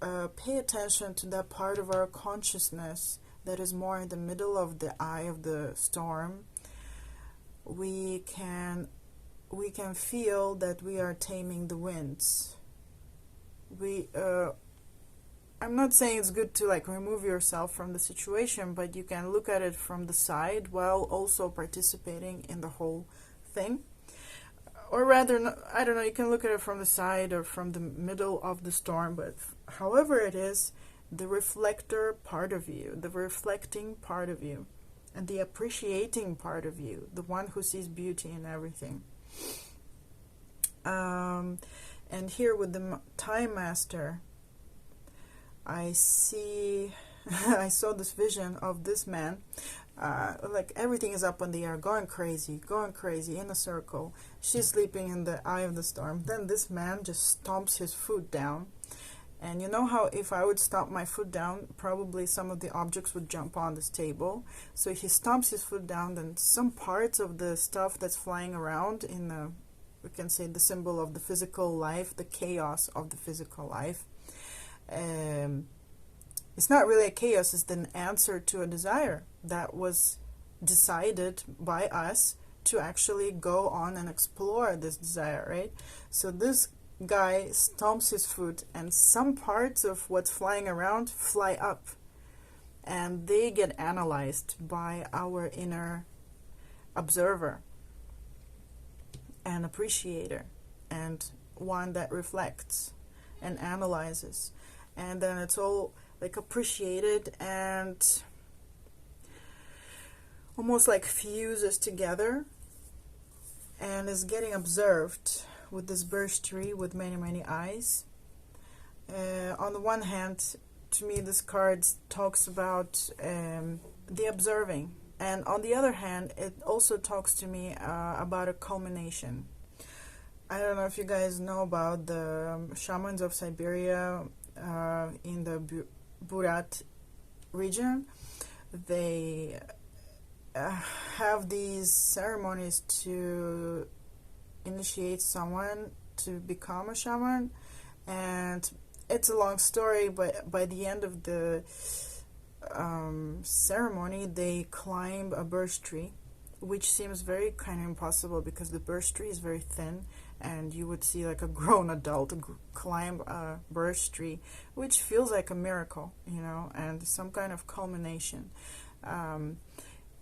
pay attention to that part of our consciousness that is more in the middle of the eye of the storm, we can feel that we are taming the winds. I'm not saying it's good to like remove yourself from the situation, but you can look at it from the side while also participating in the whole thing. Or rather, I don't know, you can look at it from the side or from the middle of the storm, but however it is, the reflector part of you, the reflecting part of you, and the appreciating part of you, the one who sees beauty in everything. And here with the Time Master, I saw this vision of this man, like everything is up in the air, going crazy in a circle. She's sleeping in the eye of the storm. Then this man just stomps his foot down. And you know how if I would stomp my foot down, probably some of the objects would jump on this table. So he stomps his foot down, then some parts of the stuff that's flying around in the, we can say, the symbol of the physical life, the chaos of the physical life. It's not really a chaos, it's an answer to a desire that was decided by us to actually go on and explore this desire, right? So this guy stomps his foot and some parts of what's flying around fly up and they get analyzed by our inner observer and appreciator and one that reflects and analyzes, and then it's all like appreciated and almost like fuses together and is getting observed with this birch tree with many eyes. On the one hand, to me this card talks about the observing, and on the other hand it also talks to me about a culmination. I don't know if you guys know about the shamans of Siberia in the Burat region. They have these ceremonies to initiate someone to become a shaman, and it's a long story, but by the end of the ceremony they climb a birch tree, which seems very kind of impossible because the birch tree is very thin and you would see like a grown adult climb a birch tree, which feels like a miracle, you know, and some kind of culmination.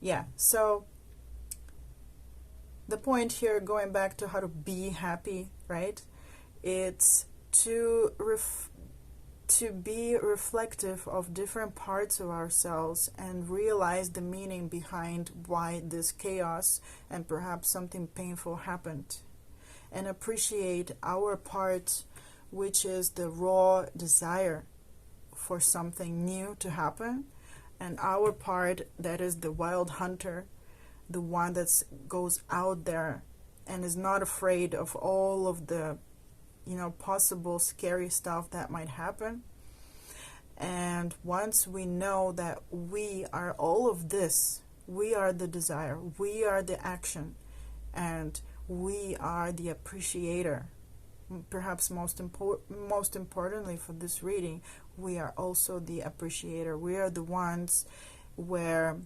Yeah, so the point here, going back to how to be happy, right? It's to be reflective of different parts of ourselves and realize the meaning behind why this chaos and perhaps something painful happened, and appreciate our part, which is the raw desire for something new to happen, and our part that is the wild hunter, the one that goes out there and is not afraid of all of the, you know, possible scary stuff that might happen. And once we know that we are all of this, we are the desire, we are the action, and we are the appreciator. Perhaps most importantly for this reading, we are also the appreciator. We are the ones where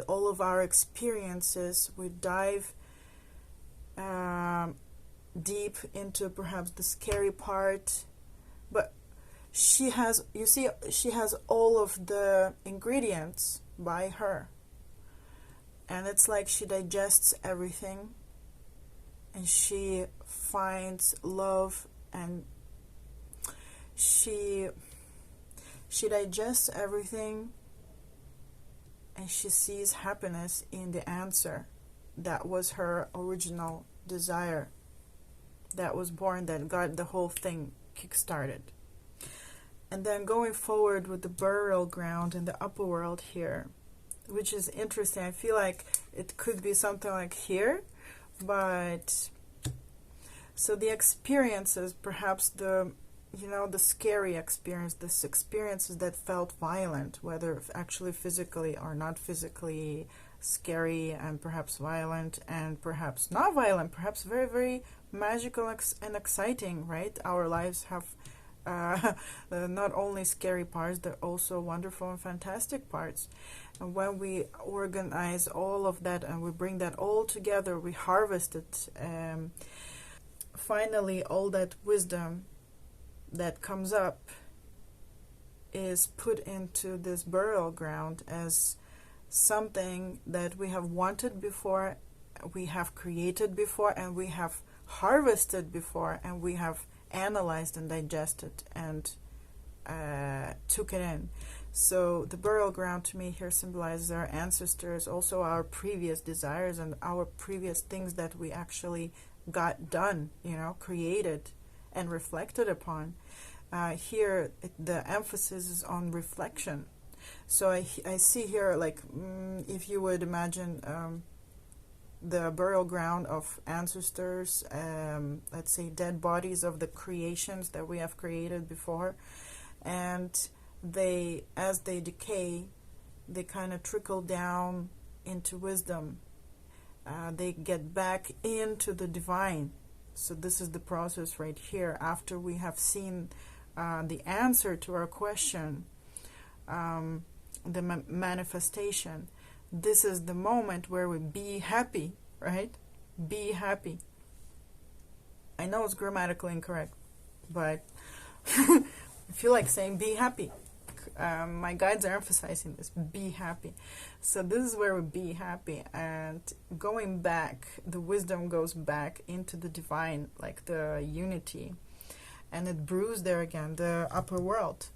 all of our experiences, we dive deep into perhaps the scary part, but she has, you see, she has all of the ingredients by her, and it's like she digests everything and she finds love, and she digests everything, and she sees happiness in the answer. That was her original desire that was born, that got the whole thing kick-started. And then going forward with the burial ground in the upper world here, which is interesting. I feel like it could be something like here, but so the experiences, perhaps the scary experience, this experiences that felt violent, whether actually physically or not physically scary, and perhaps violent and perhaps not violent, perhaps very, very magical and exciting, right? Our lives have not only scary parts, they're also wonderful and fantastic parts. And when we organize all of that and we bring that all together, we harvest it, finally all that wisdom that comes up is put into this burial ground as something that we have wanted before, we have created before, and we have harvested before, and we have analyzed and digested and took it in. So the burial ground to me here symbolizes our ancestors, also our previous desires and our previous things that we actually got done, created and reflected upon. Here the emphasis is on reflection. So I see here, like, if you would imagine the burial ground of ancestors, let's say dead bodies of the creations that we have created before, and they, as they decay, they kind of trickle down into wisdom. They get back into the divine. So this is the process right here. After we have seen the answer to our question, the manifestation, this is the moment where we be happy, right? Be happy. I know it's grammatically incorrect, but I feel like saying be happy. My guides are emphasizing this, be happy. So this is where we be happy, and going back, the wisdom goes back into the divine, like the unity, and it brews there again, the upper world,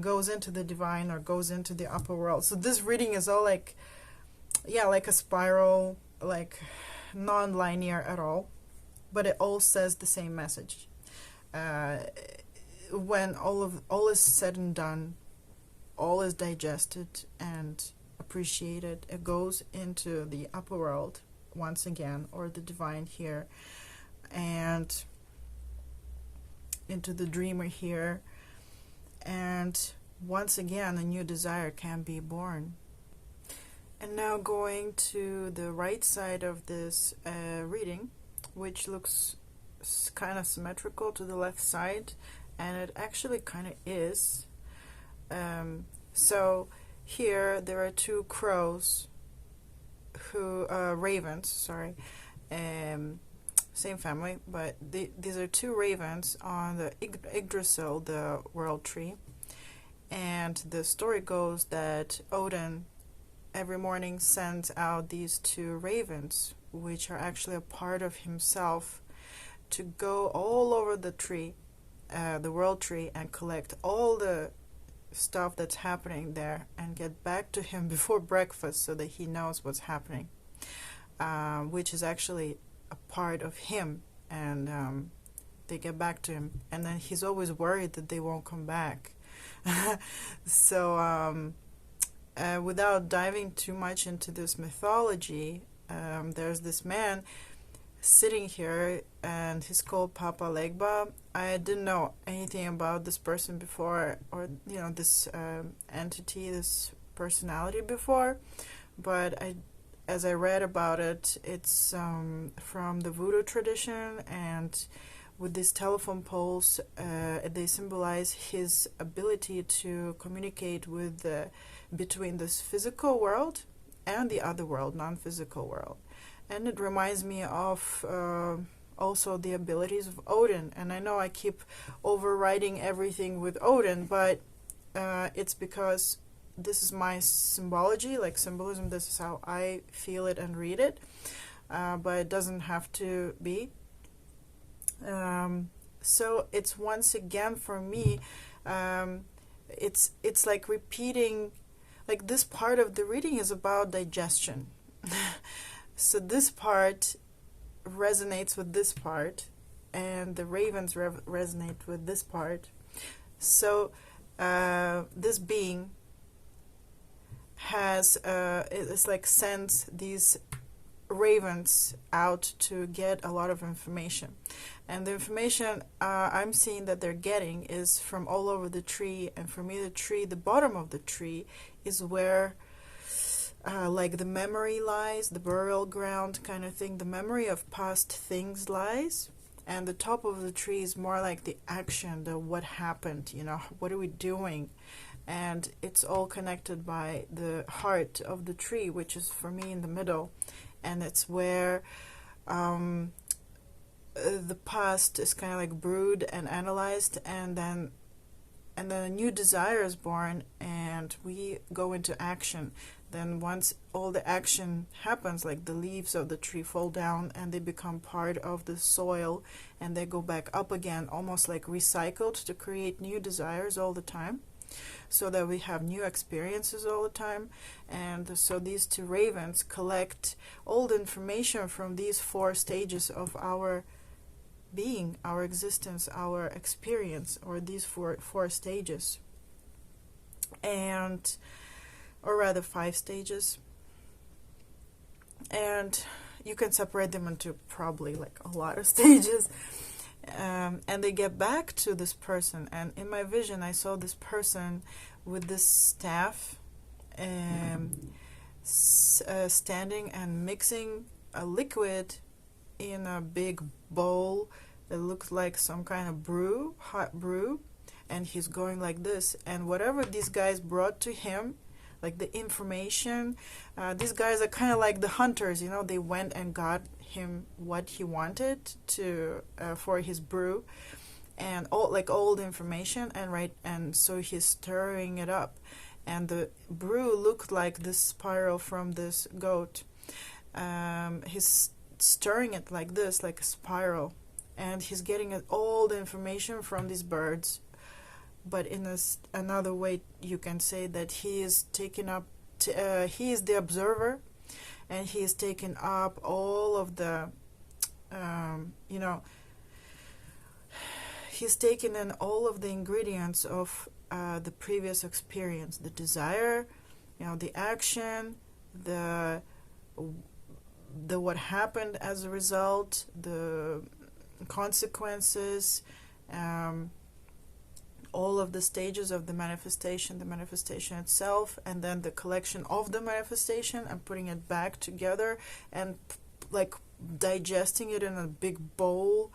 goes into the divine or goes into the upper world. So this reading is all like, like a spiral, like non-linear at all, but it all says the same message. When all is said and done, all is digested and appreciated, it goes into the upper world once again, or the divine here, and into the dreamer here, and once again a new desire can be born. And now going to the right side of this reading, which looks kind of symmetrical to the left side, and it actually kind of is. So here there are two crows, ravens, sorry, same family, but these are two ravens on the Yggdrasil, the world tree. And the story goes that Odin every morning sends out these two ravens, which are actually a part of himself, to go all over the tree, the world tree, and collect all the stuff that's happening there and get back to him before breakfast so that he knows what's happening, which is actually a part of him, and they get back to him, and then he's always worried that they won't come back. So without diving too much into this mythology, there's this man sitting here, and he's called Papa Legba. I didn't know anything about this person before, or this entity, this personality before, but as I read about it, it's from the voodoo tradition, and with these telephone poles, they symbolize his ability to communicate with between this physical world and the other world, non-physical world. And it reminds me of also the abilities of Odin. And I know I keep overriding everything with Odin, but it's because this is my symbology, like symbolism. This is how I feel it and read it. but it doesn't have to be. So it's once again for me, it's like repeating, like this part of the reading is about digestion. So this part resonates with this part, and the ravens resonate with this part. So this being has it's like sends these ravens out to get a lot of information, and the information I'm seeing that they're getting is from all over the tree. And for me, the bottom of the tree is where like the memory lies, the burial ground kind of thing, the memory of past things lies. And the top of the tree is more like the action, the what happened, what are we doing? And it's all connected by the heart of the tree, which is for me in the middle. And it's where the past is kind of like brewed and analyzed, and then a new desire is born, and we go into action. Then once all the action happens, like the leaves of the tree fall down and they become part of the soil, and they go back up again, almost like recycled to create new desires all the time, so that we have new experiences all the time. And so these two ravens collect all the information from these 4 stages of our being, our existence, our experience, or these four stages, and or rather 5 stages. And you can separate them into probably like a lot of stages. And they get back to this person, and in my vision I saw this person with this staff standing and mixing a liquid in a big bowl that looks like some kind of brew, hot brew, and he's going like this. And whatever these guys brought to him, like the information, these guys are kind of like the hunters, they went and got him what he wanted to for his brew, and all the information, and so he's stirring it up, and the brew looked like this spiral from this goat. He's stirring it like this, like a spiral, and he's getting all the information from these birds. But in another way, you can say that he is taking up, he is the observer, and he is taking up all of the, he's taking in all of the ingredients of the previous experience, the desire, the action, the what happened as a result, the consequences, all of the stages of the manifestation itself, and then the collection of the manifestation and putting it back together and like digesting it in a big bowl.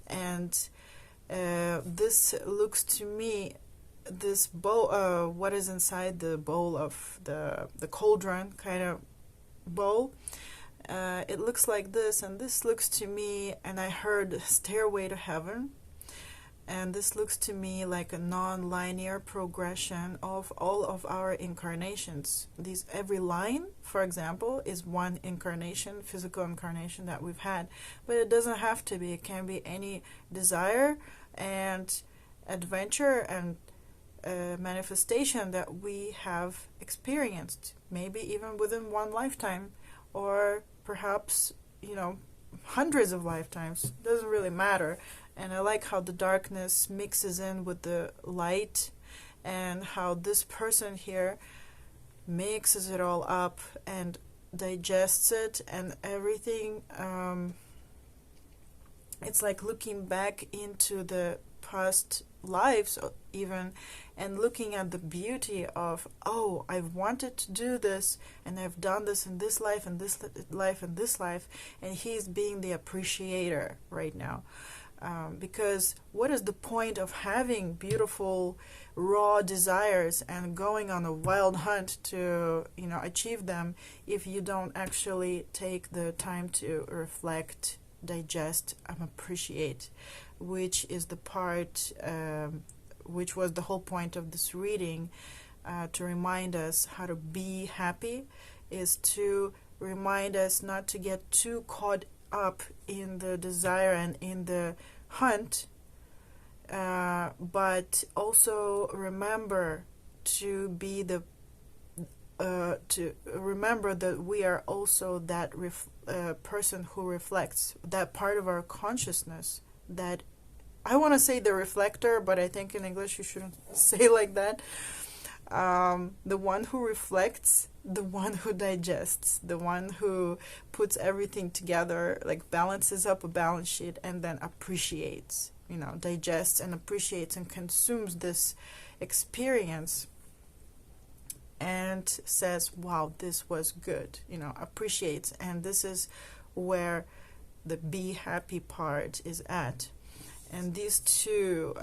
And this looks to me, this bowl, what is inside the bowl of the cauldron kind of bowl, it looks like this, and this looks to me, and I heard Stairway to Heaven. And this looks to me like a non-linear progression of all of our incarnations. Every line, for example, is one incarnation, physical incarnation that we've had. But it doesn't have to be. It can be any desire and adventure and manifestation that we have experienced. Maybe even within one lifetime, or perhaps, hundreds of lifetimes. It doesn't really matter. And I like how the darkness mixes in with the light, and how this person here mixes it all up and digests it, and everything. It's like looking back into the past lives even, and looking at the beauty of, oh, I've wanted to do this, and I've done this in this life, and this life, and this life, and he's being the appreciator right now. Because what is the point of having beautiful raw desires and going on a wild hunt to achieve them if you don't actually take the time to reflect, digest, and appreciate, which is the part which was the whole point of this reading, to remind us how to be happy is to remind us not to get too caught up in the desire and in the hunt, but also remember to be to remember that we are also that person who reflects, that part of our consciousness, that I want to say the reflector, but I think in English you shouldn't say like that. The one who reflects, the one who digests, the one who puts everything together, like balances up a balance sheet and then appreciates, digests and appreciates and consumes this experience and says, wow, this was good, appreciates. And this is where the be happy part is at. And these two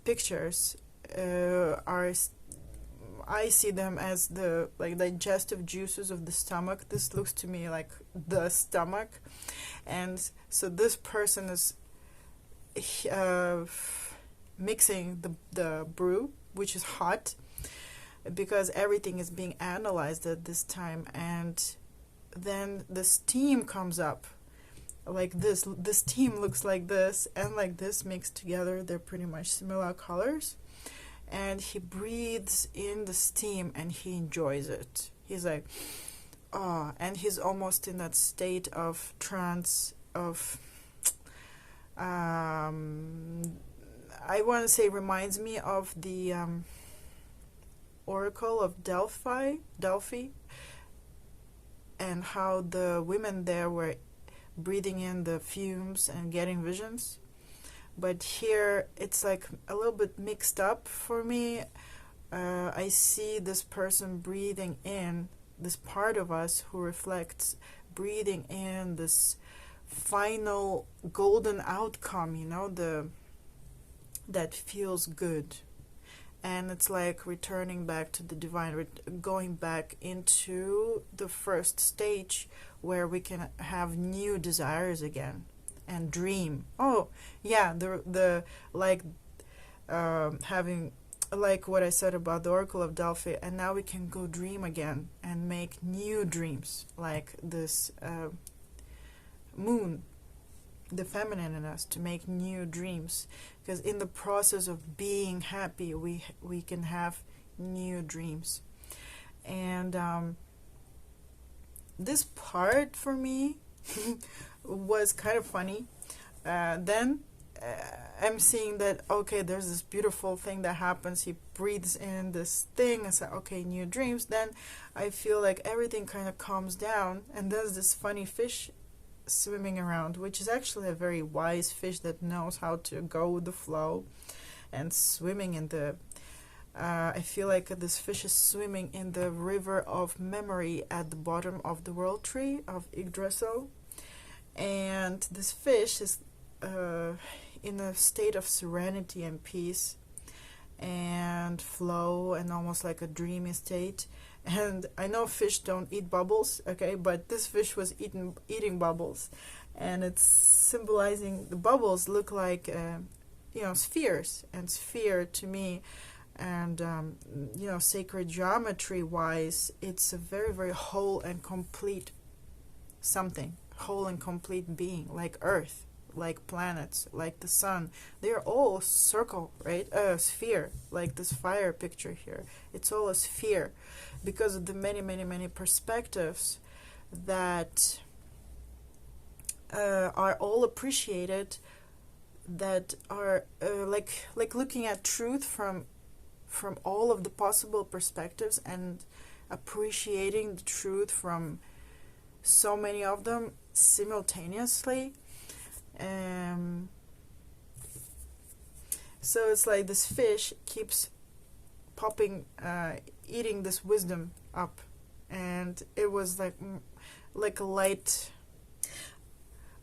pictures are, I see them as the digestive juices of the stomach. This looks to me like the stomach. And so this person is mixing the brew, which is hot, because everything is being analyzed at this time. And then the steam comes up like this. The steam looks like this and like this mixed together. They're pretty much similar colors. And he breathes in the steam and he enjoys it. He's like, oh, and he's almost in that state of trance of, I want to say, reminds me of the Oracle of Delphi, and how the women there were breathing in the fumes and getting visions. But here it's like a little bit mixed up for me. I see this person breathing in, this part of us who reflects, breathing in this final golden outcome, that feels good. And it's like returning back to the divine, going back into the first stage where we can have new desires again and dream. Oh, yeah, having, like what I said about the Oracle of Delphi, and now we can go dream again and make new dreams, like this moon, the feminine in us, to make new dreams, because in the process of being happy we can have new dreams. And this part for me was kind of funny. Then I'm seeing that, okay, there's this beautiful thing that happens. He breathes in this thing and says, okay, new dreams. Then I feel like everything kind of calms down, and there's this funny fish swimming around, which is actually a very wise fish that knows how to go with the flow and swimming in the I feel like this fish is swimming in the river of memory at the bottom of the world tree of Yggdrasil. And this fish is in a state of serenity and peace and flow, and almost like a dreamy state. And I know fish don't eat bubbles, okay, but this fish was eating bubbles, and it's symbolizing, the bubbles look like spheres, and sphere to me, and sacred geometry wise, it's a very, very whole and complete something, whole and complete being, like Earth, like planets, like the sun. They're all circle, right? Sphere, like this fire picture here. It's all a sphere because of the many, many, many perspectives that are all appreciated, that are like looking at truth from all of the possible perspectives and appreciating the truth from so many of them simultaneously. So it's like this fish keeps eating this wisdom up, and it was like a light,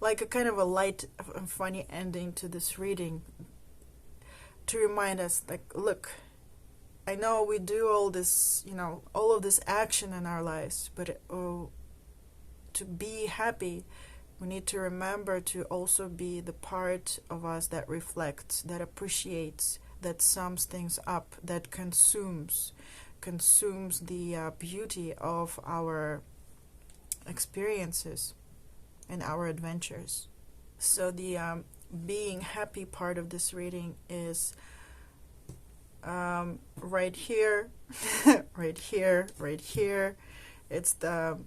like a kind of a light and funny ending to this reading, to remind us, like, look, I know we do all this, all of this action in our lives, but to be happy, we need to remember to also be the part of us that reflects, that appreciates, that sums things up, that consumes the beauty of our experiences and our adventures. So the being happy part of this reading is right here, right here, right here. It's the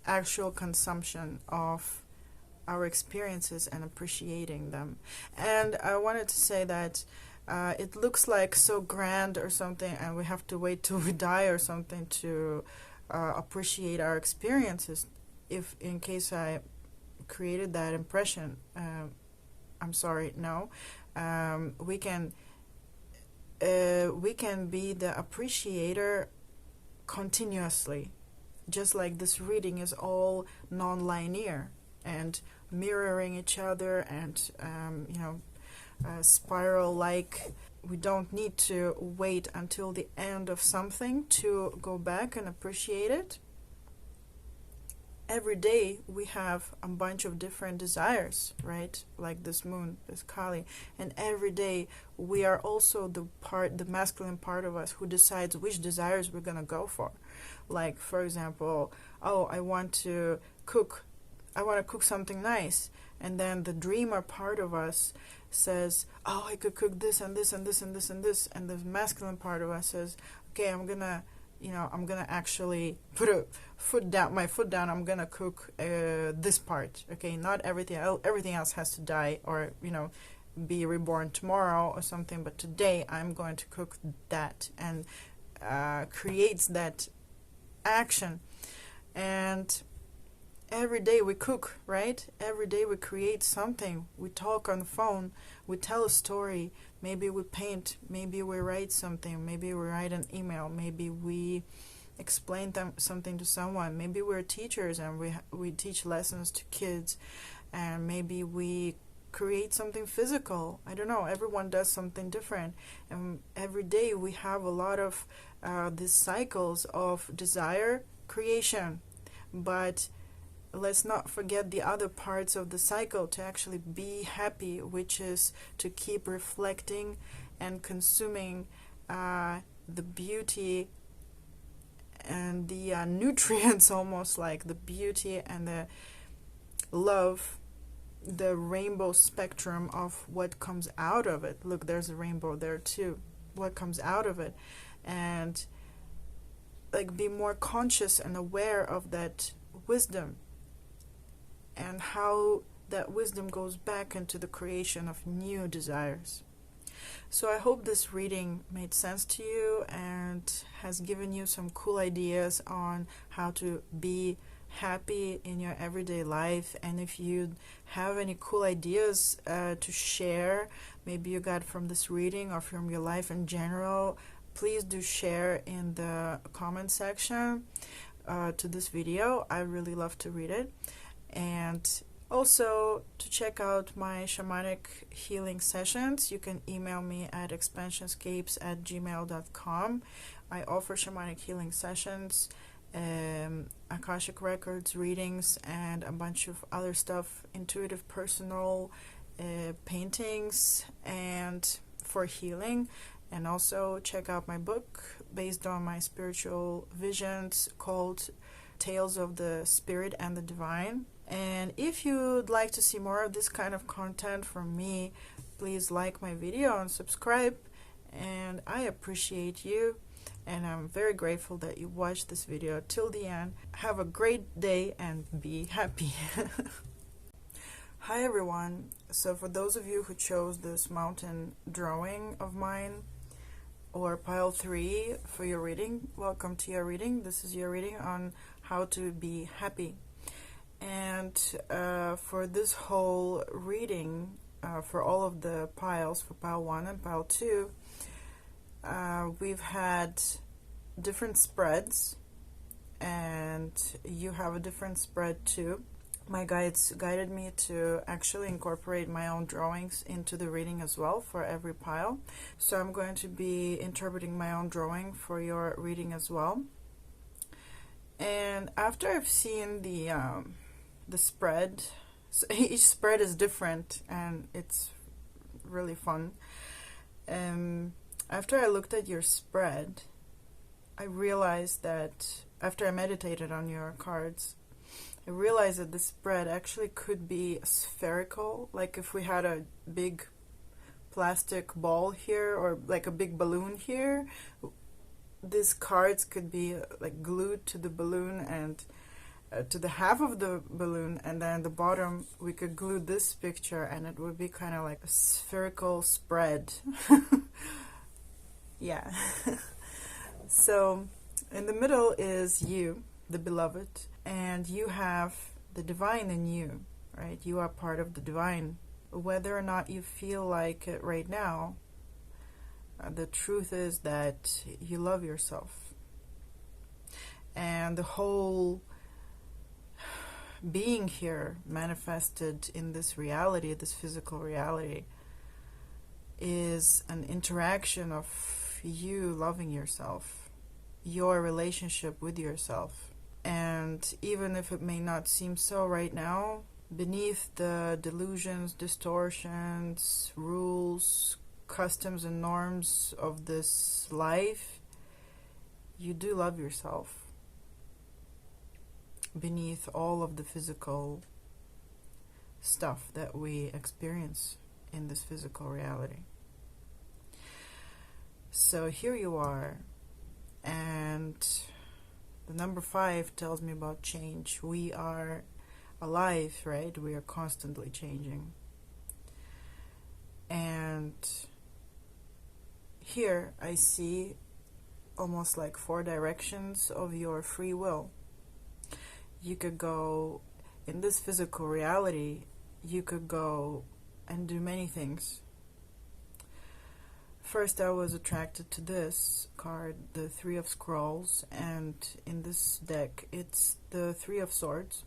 actual consumption of our experiences and appreciating them. And I wanted to say that it looks like so grand or something, and we have to wait till we die or something to appreciate our experiences. If in case I created that impression, I'm sorry. No, we can be the appreciator continuously, just like this reading is all non-linear and mirroring each other and spiral-like. We don't need to wait until the end of something to go back and appreciate it. Every day we have a bunch of different desires, right? Like this moon, this Kali. And every day we are also the masculine part of us who decides which desires we're going to go for. Like, for example, I want to cook something nice. And then the dreamer part of us says, I could cook this and this and this and this and this. And the masculine part of us says, okay, I'm gonna actually put my foot down. I'm gonna cook this part. Okay, not everything. Everything else has to die or be reborn tomorrow or something. But today I'm going to cook that, and creates that action. And every day we cook, right? Every day we create something. We talk on the phone. We tell a story. Maybe we paint. Maybe we write something. Maybe we write an email. Maybe we explain something to someone. Maybe we're teachers and we teach lessons to kids. And maybe we create something physical. I don't know. Everyone does something different. And every day we have a lot of these cycles of desire, creation. But let's not forget the other parts of the cycle to actually be happy, which is to keep reflecting and consuming the beauty and the nutrients, almost like the beauty and the love, the rainbow spectrum of what comes out of it. Look, there's a rainbow there too. What comes out of it. And like be more conscious and aware of that wisdom, and how that wisdom goes back into the creation of new desires. So I hope this reading made sense to you and has given you some cool ideas on how to be happy in your everyday life. And if you have any cool ideas to share, maybe you got from this reading or from your life in general, please do share in the comment section to this video. I really love to read it. And also to check out my shamanic healing sessions, you can email me at expansionscapes@gmail.com. I offer shamanic healing sessions, Akashic records, readings, and a bunch of other stuff, intuitive, personal, paintings, and for healing. And also check out my book based on my spiritual visions called Tales of the Spirit and the Divine. And if you'd like to see more of this kind of content from me, please like my video and subscribe. And I appreciate you, and I'm very grateful that you watched this video till the end. Have a great day and be happy. Hi everyone. So for those of you who chose this mountain drawing of mine, or pile 3 for your reading, welcome to your reading. This is your reading on how to be happy. And for this whole reading, for all of the piles, for pile 1 and pile 2, we've had different spreads, and you have a different spread too. My guides guided me to actually incorporate my own drawings into the reading as well for every pile. So I'm going to be interpreting my own drawing for your reading as well. And after I've seen the spread, so each spread is different and it's really fun. After I looked at your spread, I realized that after I meditated on your cards, I realized that this spread actually could be spherical, like if we had a big plastic ball here or like a big balloon here, these cards could be like glued to the balloon and to the half of the balloon, and then the bottom we could glue this picture and it would be kind of like a spherical spread. Yeah. So in the middle is you, the beloved, and you have the divine in you, right? You are part of the divine. Whether or not you feel like it right now, the truth is that you love yourself. And the whole being here manifested in this reality, this physical reality, is an interaction of you loving yourself, your relationship with yourself. And even if it may not seem so right now, beneath the delusions, distortions, rules, customs and norms of this life, you do love yourself. Beneath all of the physical stuff that we experience in this physical reality. So here you are, and the number 5 tells me about change. We are alive, right? We are constantly changing. And here I see almost like 4 directions of your free will. You could go in this physical reality, you could go and do many things. First, I was attracted to this card, the 3 of Scrolls, and in this deck, it's the 3 of Swords.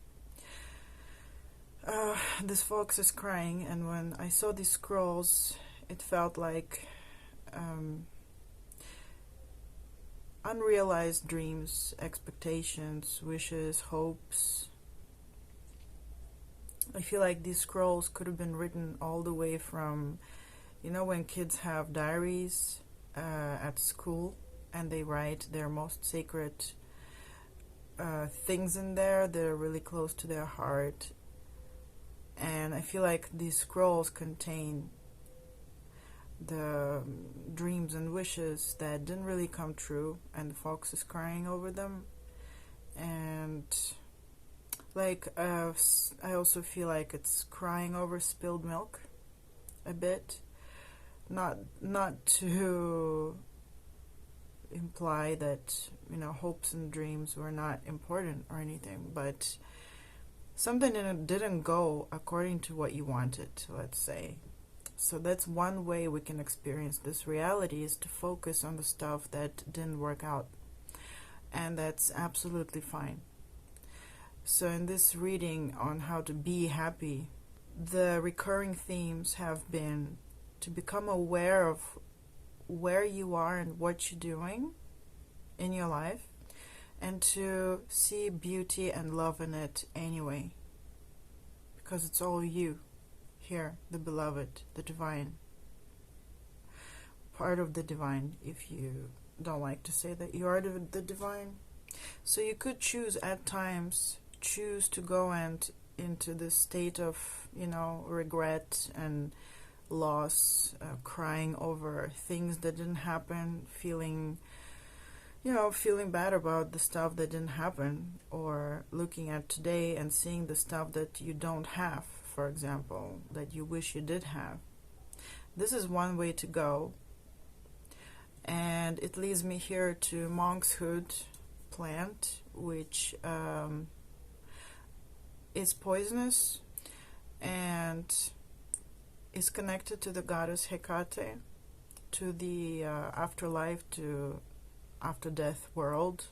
This fox is crying, and when I saw these scrolls, it felt like unrealized dreams, expectations, wishes, hopes. I feel like these scrolls could have been written all the way from, you know, when kids have diaries at school and they write their most sacred things in there. They're really close to their heart. And I feel like these scrolls contain the dreams and wishes that didn't really come true, and the fox is crying over them. And like I also feel like it's crying over spilled milk a bit. Not to imply that, you know, hopes and dreams were not important or anything, but something didn't go according to what you wanted, let's say. So that's one way we can experience this reality, is to focus on the stuff that didn't work out. And that's absolutely fine. So in this reading on how to be happy, the recurring themes have been to become aware of where you are and what you're doing in your life, and to see beauty and love in it anyway, because it's all you here, the beloved, the divine, part of the divine, if you don't like to say that you are the divine. So you could choose at times, choose to go and into this state of, you know, regret and loss, crying over things that didn't happen, feeling bad about the stuff that didn't happen, or looking at today and seeing the stuff that you don't have, for example, that you wish you did have. This is one way to go, and it leads me here to monkshood plant, which is poisonous and is connected to the goddess Hecate, to the afterlife, to after-death world.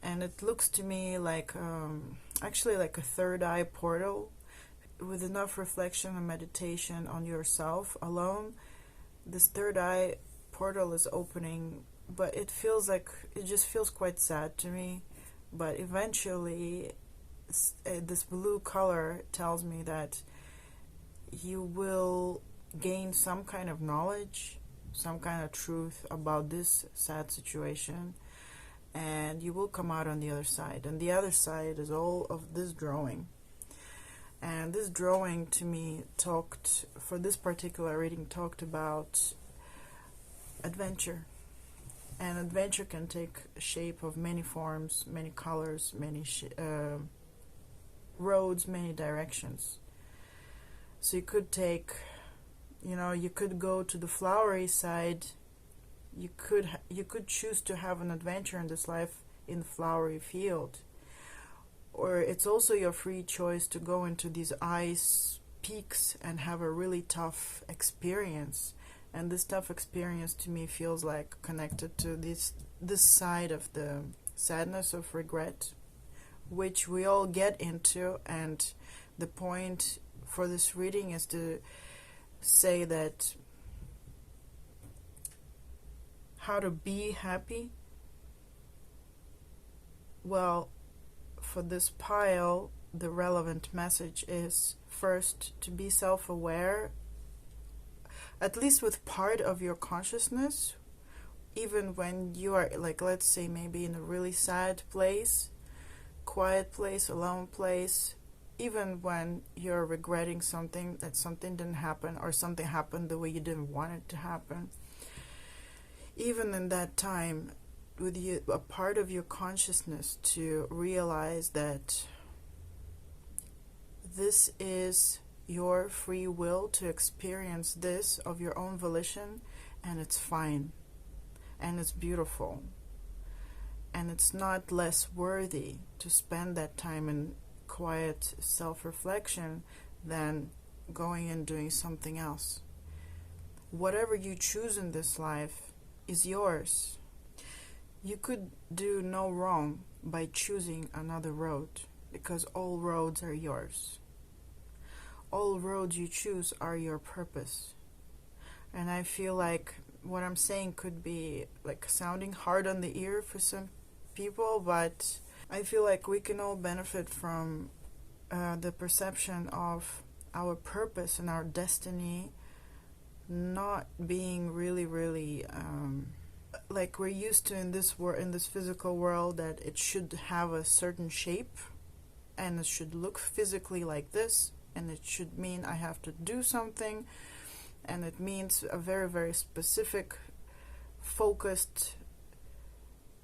And it looks to me like actually like a third eye portal. With enough reflection and meditation on yourself alone, this third eye portal is opening, but it just feels quite sad to me. But eventually this blue color tells me that you will gain some kind of knowledge, some kind of truth about this sad situation, and you will come out on the other side. And the other side is all of this drawing. And this drawing to me for this particular reading, talked about adventure. And adventure can take shape of many forms, many colors, many roads, many directions. So you could you could go to the flowery side. You could choose to have an adventure in this life in the flowery field. Or it's also your free choice to go into these ice peaks and have a really tough experience. And this tough experience to me feels like connected to this side of the sadness of regret, which we all get into. And the point for this reading is to say that how to be happy. Well, for this pile, the relevant message is first to be self-aware, at least with part of your consciousness, even when you are, like, let's say maybe in a really sad place, quiet place, alone place, even when you're regretting something, that something didn't happen, or something happened the way you didn't want it to happen. Even in that time, with a part of your consciousness to realize that this is your free will to experience this of your own volition, and it's fine, and it's beautiful, and it's not less worthy to spend that time in quiet self-reflection than going and doing something else. Whatever you choose in this life is yours. You could do no wrong by choosing another road, because all roads are yours. All roads you choose are your purpose. And I feel like what I'm saying could be like sounding hard on the ear for some people, but I feel like we can all benefit from the perception of our purpose and our destiny not being really like we're used to in this physical world, that it should have a certain shape and it should look physically like this, and it should mean I have to do something, and it means a very, very specific, focused,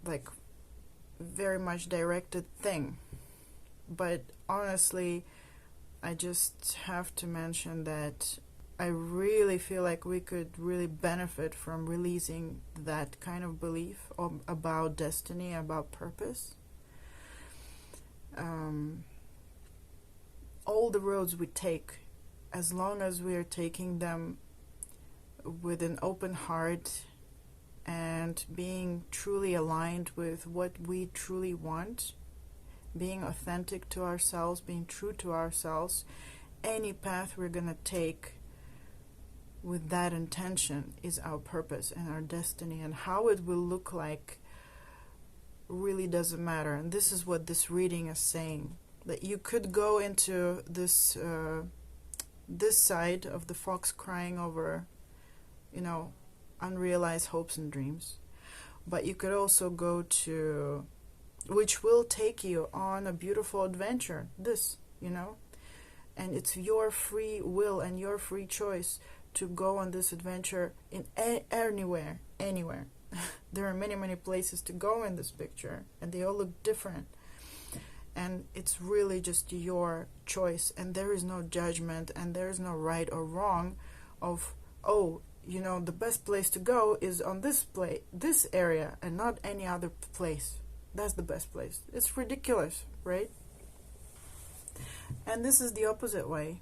like very much directed thing. But honestly, I just have to mention that I really feel like we could really benefit from releasing that kind of belief about destiny, about purpose. All the roads we take, as long as we are taking them with an open heart and being truly aligned with what we truly want, being authentic to ourselves, being true to ourselves, any path we're going to take with that intention is our purpose and our destiny, and how it will look like really doesn't matter. And this is what this reading is saying, that you could go into this this side of the fox crying over, unrealized hopes and dreams, but you could also go to, which will take you on a beautiful adventure, and it's your free will and your free choice to go on this adventure in anywhere. There are many places to go in this picture, and they all look different, and it's really just your choice, and there is no judgment, and there is no right or wrong of, the best place to go is on this area and not any other place. That's the best place. It's ridiculous, right? And this is the opposite way.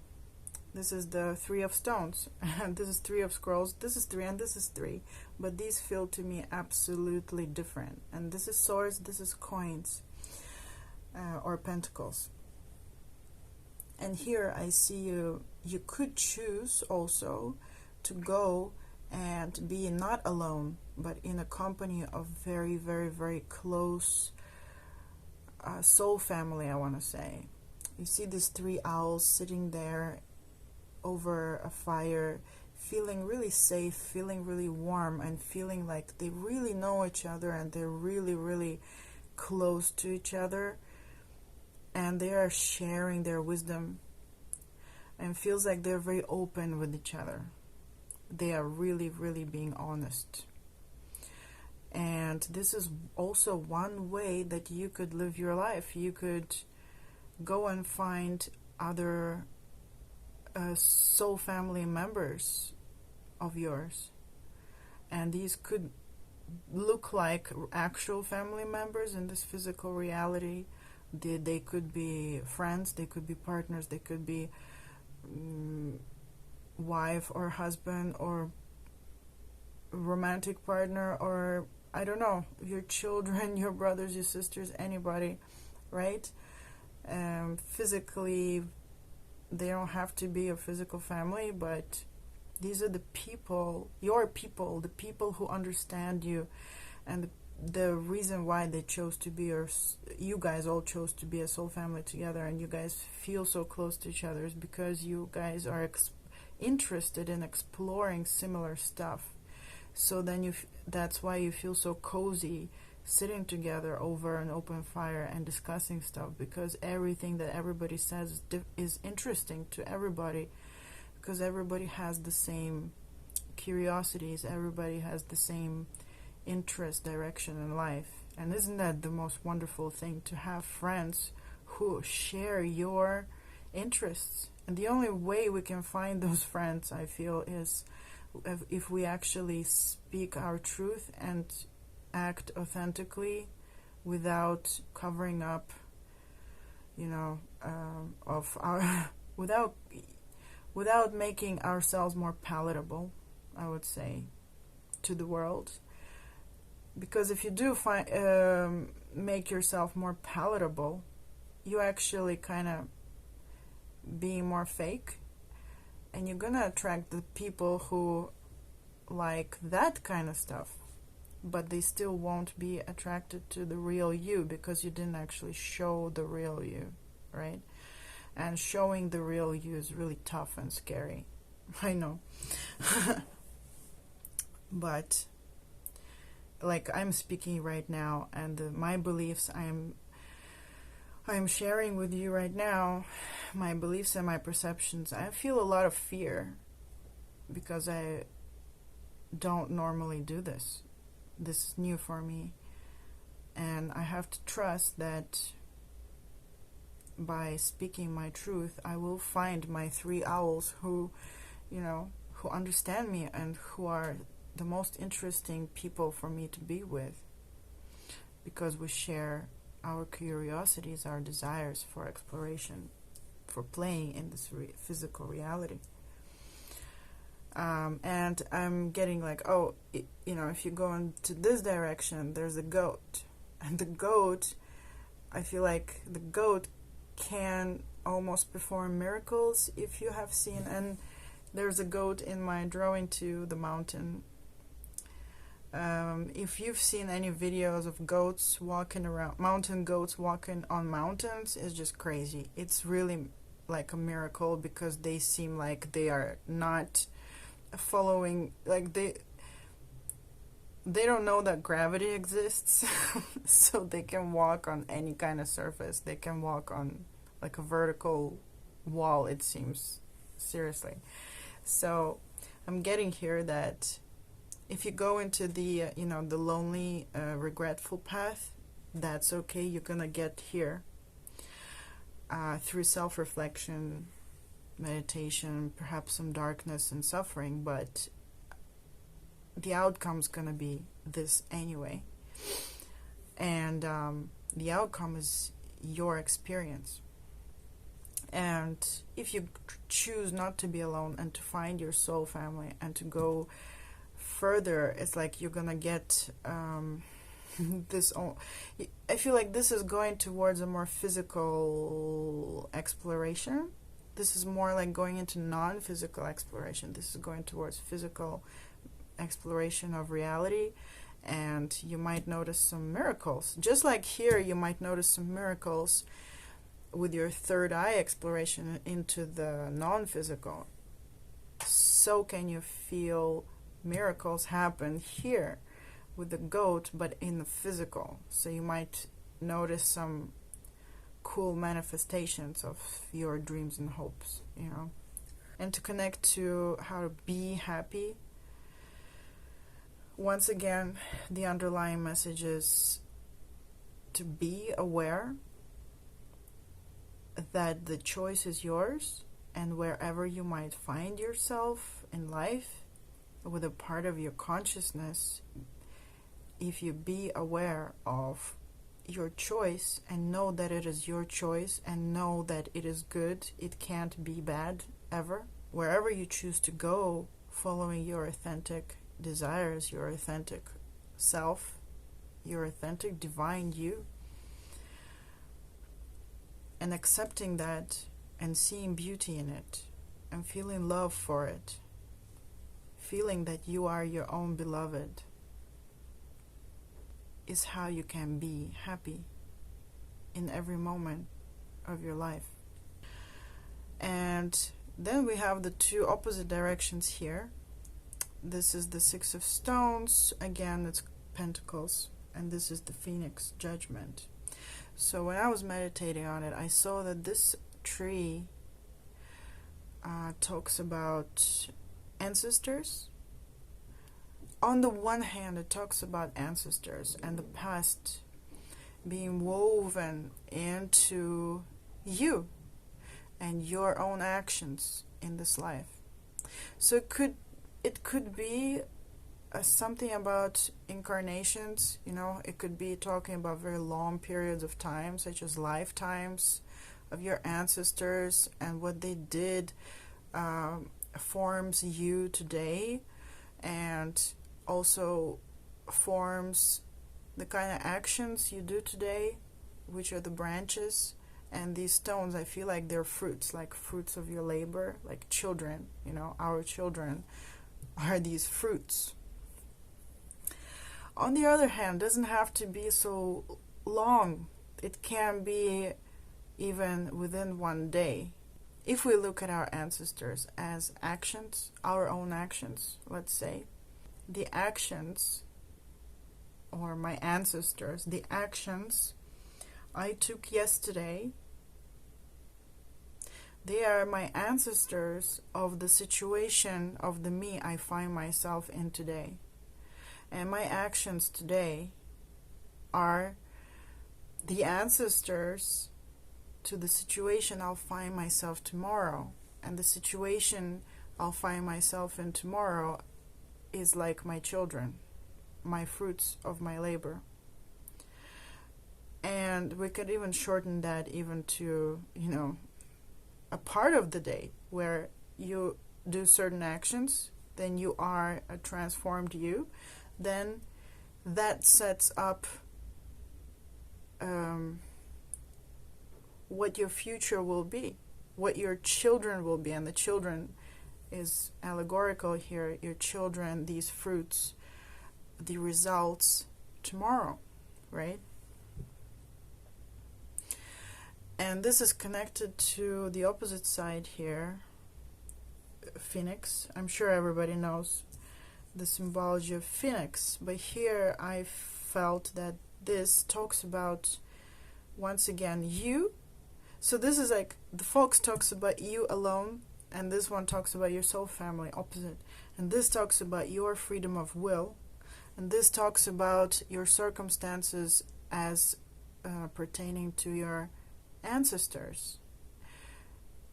This is the 3 of stones, and this is 3 of scrolls, this is 3, and this is 3, but these feel to me absolutely different. And this is swords, this is coins, or pentacles. And here I see you could choose also to go and be not alone, but in a company of very, very, very close soul family, I want to say. You see these 3 owls sitting there over a fire, feeling really safe, feeling really warm, and feeling like they really know each other and they're really, really close to each other, and they are sharing their wisdom, and feels like they're very open with each other. They are really, really being honest. And this is also one way that you could live your life. You could go and find other soul family members of yours, and these could look like actual family members in this physical reality. They could be friends, they could be partners, they could be wife or husband or romantic partner, or I don't know, your children, your brothers, your sisters, anybody, right? Physically, they don't have to be a physical family, but these are the people, your people, the people who understand you, and the reason why they chose to be, or you guys all chose to be a soul family together, and you guys feel so close to each other, is because you guys are interested in exploring similar stuff. So then that's why you feel so cozy sitting together over an open fire and discussing stuff, because everything that everybody says is interesting to everybody, because everybody has the same curiosities, everybody has the same interest, direction in life. And isn't that the most wonderful thing, to have friends who share your interests? And the only way we can find those friends, I feel, is if we actually speak our truth and act authentically without covering up, of our without making ourselves more palatable, I would say, to the world. Because if you do make yourself more palatable, you actually kind of being more fake, and you're gonna attract the people who like that kind of stuff, but they still won't be attracted to the real you, because you didn't actually show the real you, right? And showing the real you is really tough and scary. I know. But like, I'm speaking right now, and my beliefs I'm sharing with you right now, my beliefs and my perceptions. I feel a lot of fear because I don't normally do this. This is new for me, and I have to trust that by speaking my truth, I will find my three owls who understand me and who are the most interesting people for me to be with, because we share our curiosities, our desires for exploration, for playing in this physical reality. And I'm getting like, if you go into this direction, there's a goat. And the goat, I feel like the goat can almost perform miracles, if you have seen. And there's a goat in my drawing to the mountain. If you've seen any videos of goats walking around, mountain goats walking on mountains, it's just crazy. It's really like a miracle, because they seem like they are not following, like they don't know that gravity exists. So they can walk on any kind of surface. They can walk on like a vertical wall, it seems, seriously. So I'm getting here that if you go into the the lonely, regretful path, that's okay. You're gonna get here through self-reflection, meditation, perhaps some darkness and suffering, but the outcome's gonna be this anyway. And the outcome is your experience. And if you choose not to be alone and to find your soul family and to go further, it's like you're gonna get this. I feel like this is going towards a more physical exploration. This is more like going into non-physical exploration. This is going towards physical exploration of reality, and you might notice some miracles. Just like here, you might notice some miracles with your third eye exploration into the non-physical. so can you feel miracles happen here with the goat, but in the physical. So you might notice some cool manifestations of your dreams and hopes, And to connect to how to be happy, once again, the underlying message is to be aware that the choice is yours, and wherever you might find yourself in life, with a part of your consciousness, if you be aware of your choice and know that it is your choice and know that it is good, it can't be bad ever. Wherever you choose to go, following your authentic desires, your authentic self, your authentic divine you, and accepting that and seeing beauty in it and feeling love for it, feeling that you are your own beloved, is how you can be happy in every moment of your life. And then we have the two opposite directions here. This is the Six of Stones, again it's Pentacles, and this is the Phoenix, Judgment. So when I was meditating on it, I saw that this tree talks about ancestors. On the one hand, it talks about ancestors and the past being woven into you and your own actions in this life. So it could be something about incarnations, it could be talking about very long periods of time, such as lifetimes of your ancestors, and what they did forms you today, and also forms the kind of actions you do today, which are the branches. And these stones, I feel like they're fruits, like fruits of your labor, like children, our children are these fruits. On the other hand, it doesn't have to be so long. It can be even within one day. If we look at our ancestors as actions, our own actions, let's say, the actions, or my ancestors, the actions I took yesterday, they are my ancestors of the situation of the me I find myself in today. And my actions today are the ancestors to the situation I'll find myself tomorrow. And the situation I'll find myself in tomorrow is like my children, my fruits of my labor. And we could even shorten that even to, a part of the day where you do certain actions, then you are a transformed you, then that sets up what your future will be, what your children will be. And the children is allegorical here, your children, these fruits, the results tomorrow, right? And this is connected to the opposite side here, Phoenix. I'm sure everybody knows the symbology of Phoenix, but here I felt that this talks about, once again, you. So this is like, the Fox talks about you alone, and this one talks about your soul family, opposite. And this talks about your freedom of will, and this talks about your circumstances as pertaining to your ancestors,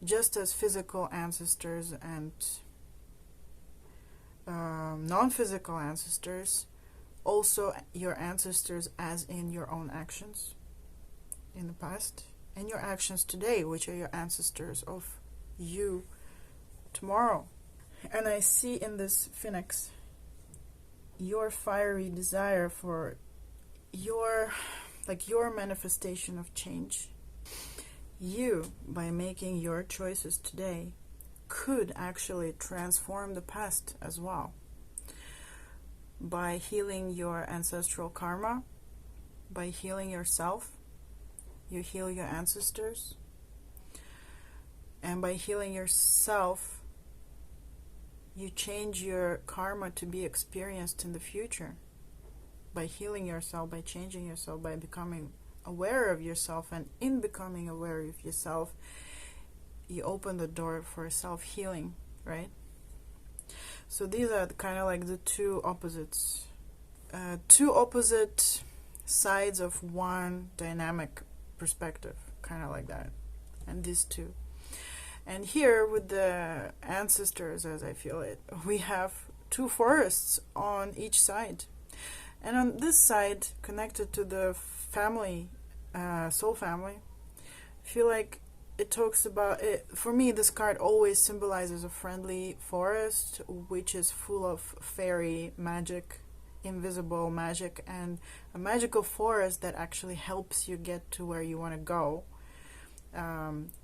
just as physical ancestors and non-physical ancestors, also your ancestors as in your own actions in the past, and your actions today, which are your ancestors of you tomorrow. And I see in this Phoenix your fiery desire for your manifestation of change. You, by making your choices today, could actually transform the past as well. By healing your ancestral karma, by healing yourself, you heal your ancestors. And by healing yourself, You change your karma to be experienced in the future by healing yourself, by changing yourself, by becoming aware of yourself. And in becoming aware of yourself, you open the door for self-healing, right? So these are kind of like the two opposites, two opposite sides of one dynamic perspective, kind of like that. And these two. And here with the ancestors, as I feel it, we have two forests on each side. And on this side, connected to the family, soul family, I feel like it talks about it. For me, this card always symbolizes a friendly forest, which is full of fairy magic, invisible magic, and a magical forest that actually helps you get to where you want to go.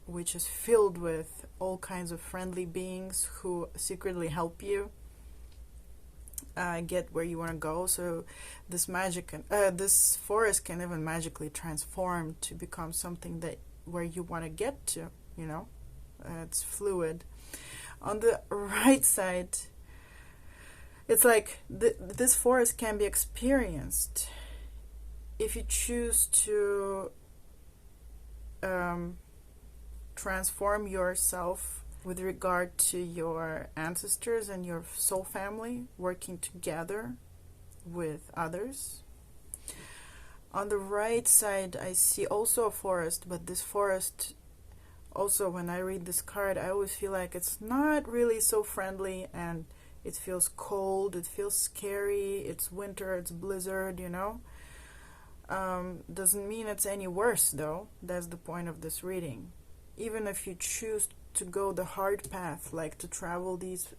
Which is filled with all kinds of friendly beings who secretly help you get where you want to go. So this magic, this forest can even magically transform to become something that where you want to get to. You know, it's fluid. On the right side, it's like this forest can be experienced if you choose to transform yourself with regard to your ancestors and your soul family, working together with others. On the right side, I see also a forest, but this forest, also when I read this card, I always feel like it's not really so friendly, and it feels cold, it feels scary, it's winter, it's blizzard, you know. Doesn't mean it's any worse, though. That's the point of this reading. Even if you choose to go the hard path, like to travel these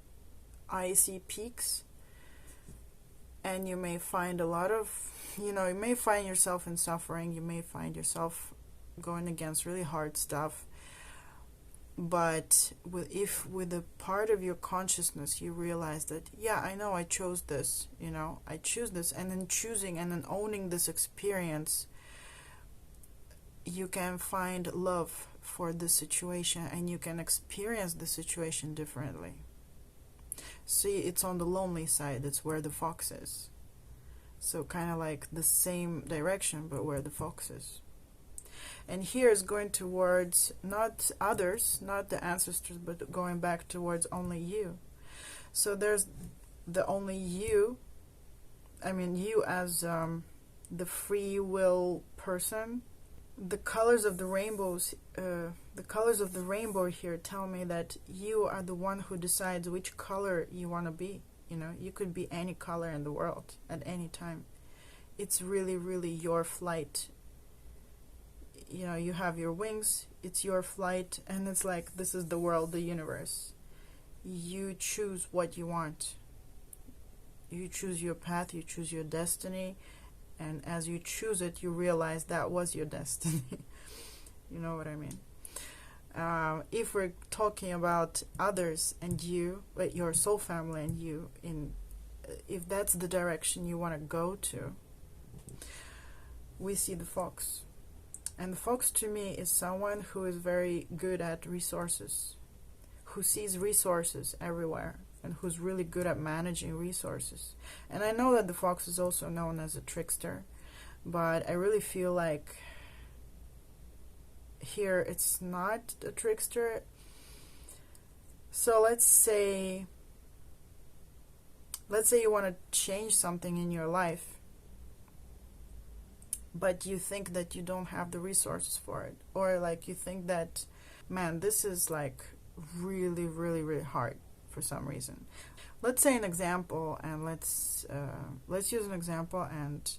icy peaks, and you may find a lot of, you know, you may find yourself in suffering, you may find yourself going against really hard stuff, but if with a part of your consciousness you realize that, yeah, I know I chose this, you know, I choose this, and in choosing and in owning this experience, you can find love for the situation, and you can experience the situation differently. See, it's on the lonely side, it's where the fox is. So kind of like the same direction, but where the fox is. And here is going towards not others, not the ancestors, but going back towards only you. So there's the only you, I mean you as the free will person. The colors of the rainbows, the colors of the rainbow here tell me that you are the one who decides which color you want to be. You know, you could be any color in the world at any time. It's really, really your flight. You know, you have your wings, it's your flight, and it's like, this is the world, the universe. You choose what you want. You choose your path, you choose your destiny, and as you choose it, you realize that was your destiny. You know what I mean? If we're talking about others and you, your soul family and you, if that's the direction you want to go to, we see the fox. And the fox to me is someone who is very good at resources, who sees resources everywhere, and who's really good at managing resources. And I know that the fox is also known as a trickster, but I really feel like here it's not a trickster. So let's say you want to change something in your life, but you think that you don't have the resources for it, or like you think that, man, this is like really, really, really hard for some reason. Let's say an example, and let's use an example and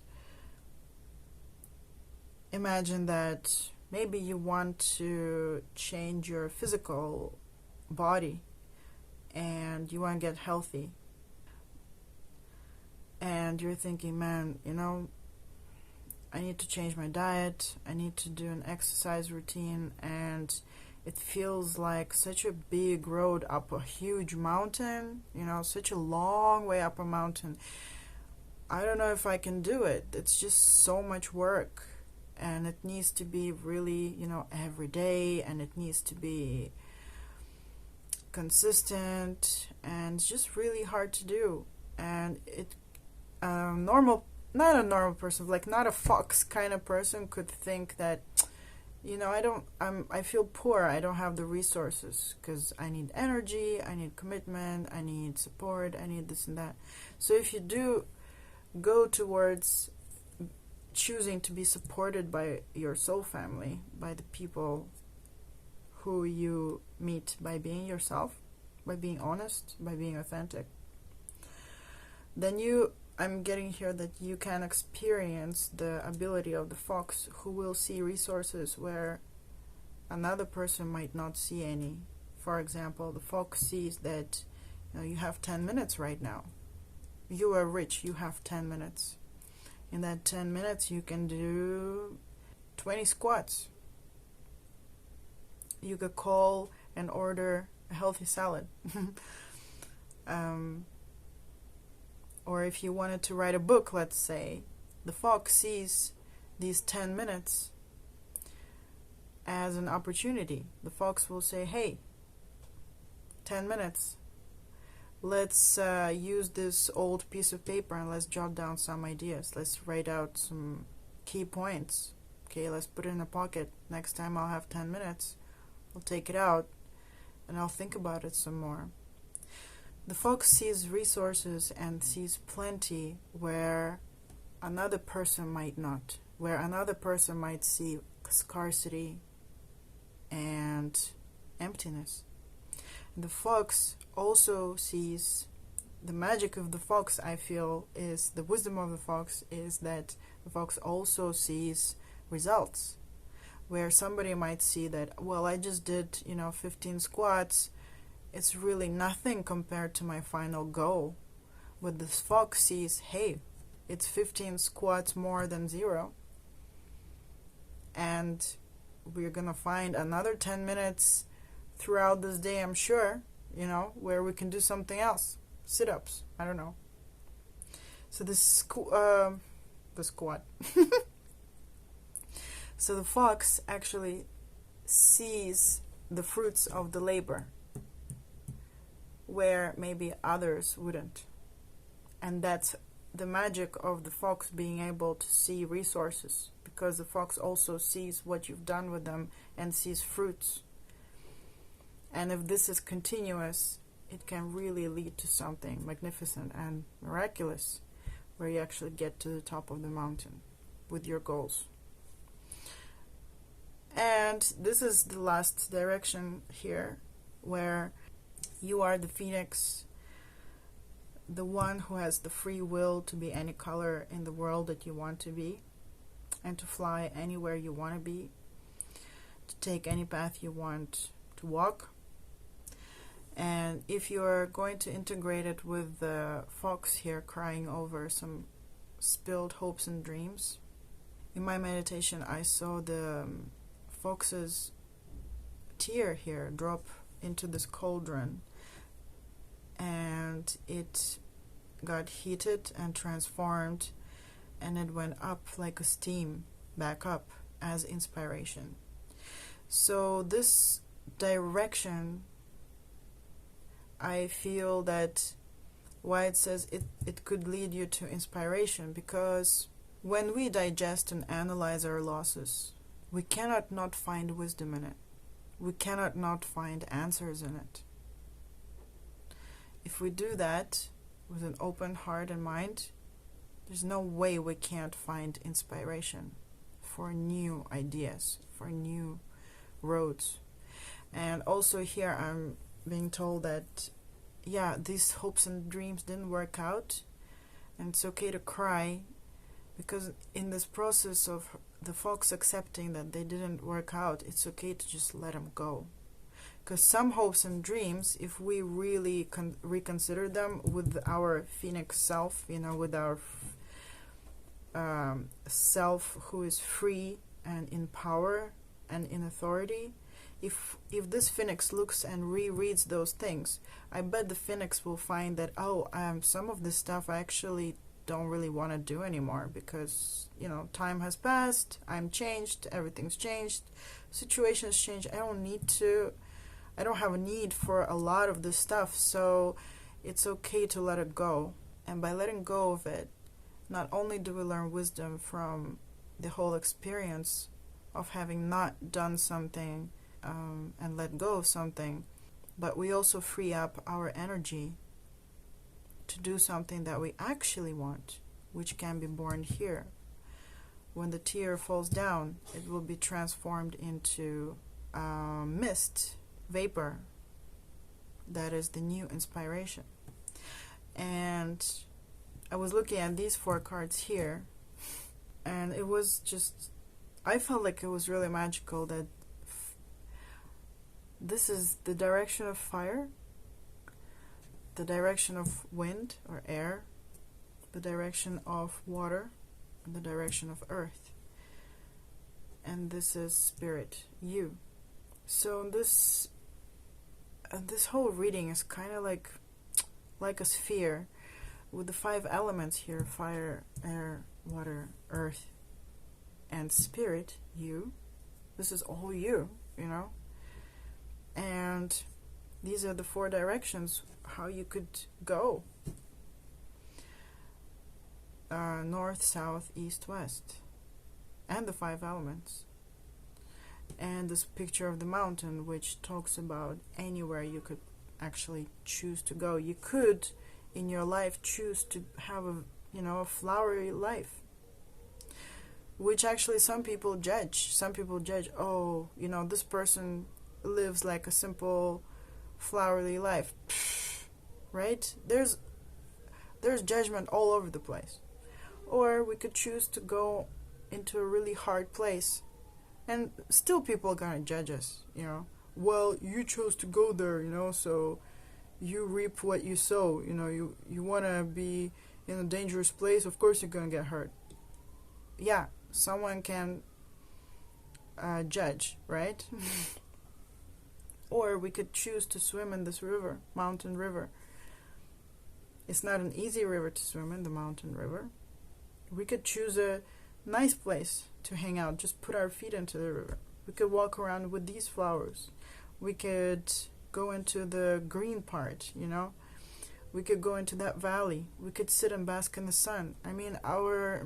imagine that maybe you want to change your physical body and you want to get healthy, and you're thinking, man, you know, I need to change my diet, I need to do an exercise routine, and it feels like such a big road up a huge mountain, you know, such a long way up a mountain. I don't know if I can do it. It's just so much work, and it needs to be really, you know, every day, and it needs to be consistent, and it's just really hard to do. And it normal, not a normal person, like not a fox kind of person could think that, I feel poor, I don't have the resources because I need energy, I need commitment, I need support, I need this and that. So if you do go towards choosing to be supported by your soul family, by the people who you meet, by being yourself, by being honest, by being authentic, then I'm getting here that you can experience the ability of the fox, who will see resources where another person might not see any. For example, the fox sees that you have 10 minutes right now. You are rich, you have 10 minutes. In that 10 minutes you can do 20 squats. You could call and order a healthy salad. Or if you wanted to write a book, let's say, the fox sees these 10 minutes as an opportunity. The fox will say, hey, 10 minutes. Let's use this old piece of paper and let's jot down some ideas. Let's write out some key points. Okay, let's put it in a pocket. Next time I'll have 10 minutes. I'll take it out and I'll think about it some more. The fox sees resources and sees plenty where another person might not, where another person might see scarcity and emptiness. And the fox also sees, the magic of the fox, I feel, is the wisdom of the fox is that the fox also sees results, where somebody might see that, well, I just did 15 squats, it's really nothing compared to my final goal. But this fox sees, hey, it's 15 squats more than 0. And we're going to find another 10 minutes throughout this day, I'm sure, where we can do something else. Sit-ups, I don't know. So the squat. So the fox actually sees the fruits of the labor, where maybe others wouldn't. And that's the magic of the fox, being able to see resources, because the fox also sees what you've done with them and sees fruits. And if this is continuous, it can really lead to something magnificent and miraculous, where you actually get to the top of the mountain with your goals. And this is the last direction here, where you are the phoenix, the one who has the free will to be any color in the world that you want to be, and to fly anywhere you want to be, to take any path you want to walk. And if you're going to integrate it with the fox here crying over some spilled hopes and dreams, in my meditation I saw the fox's tear here drop into this cauldron, and it got heated and transformed, and it went up like a steam back up as inspiration. So this direction, I feel that why it says it could lead you to inspiration, because when we digest and analyze our losses, we cannot not find wisdom in it. We cannot not find answers in it. If we do that with an open heart and mind, there's no way we can't find inspiration for new ideas, for new roads. And also here I'm being told that, yeah, these hopes and dreams didn't work out, and it's okay to cry, because in this process of the fox accepting that they didn't work out, it's okay to just let them go. Because some hopes and dreams, if we really reconsider them with our phoenix self, with our self who is free and in power and in authority, if this phoenix looks and rereads those things, I bet the phoenix will find that, some of this stuff I actually don't really want to do anymore, because time has passed, I'm changed, everything's changed, situations change, I don't need to I don't have a need for a lot of this stuff, so it's okay to let it go. And by letting go of it, not only do we learn wisdom from the whole experience of having not done something and let go of something, but we also free up our energy to do something that we actually want, which can be born here. When the tear falls down, it will be transformed into mist, vapor. That is the new inspiration. And I was looking at these 4 cards here, and it was just, I felt like it was really magical that this is the direction of fire, the direction of wind or air, the direction of water, and the direction of earth. And this is spirit, you. So this whole reading is kind of like a sphere with the 5 elements here: fire, air, water, earth, and spirit, you. This is all you, you know. And these are the 4 directions how you could go. North, south, east, west. And the 5 elements. And this picture of the mountain, which talks about anywhere you could actually choose to go. You could, in your life, choose to have a flowery life. Which actually some people judge. Some people judge, oh, this person lives like a simple flowery life. Right? There's judgment all over the place. Or we could choose to go into a really hard place, and still people are gonna judge us, well, you chose to go there, so you reap what you sow. You want to be in a dangerous place, of course you're gonna get hurt. Yeah, someone can judge, right? Or we could choose to swim in this river, mountain river. It's not an easy river to swim in, the mountain river. We could choose a nice place to hang out, just put our feet into the river. We could walk around with these flowers. We could go into the green part, We could go into that valley. We could sit and bask in the sun. I mean, our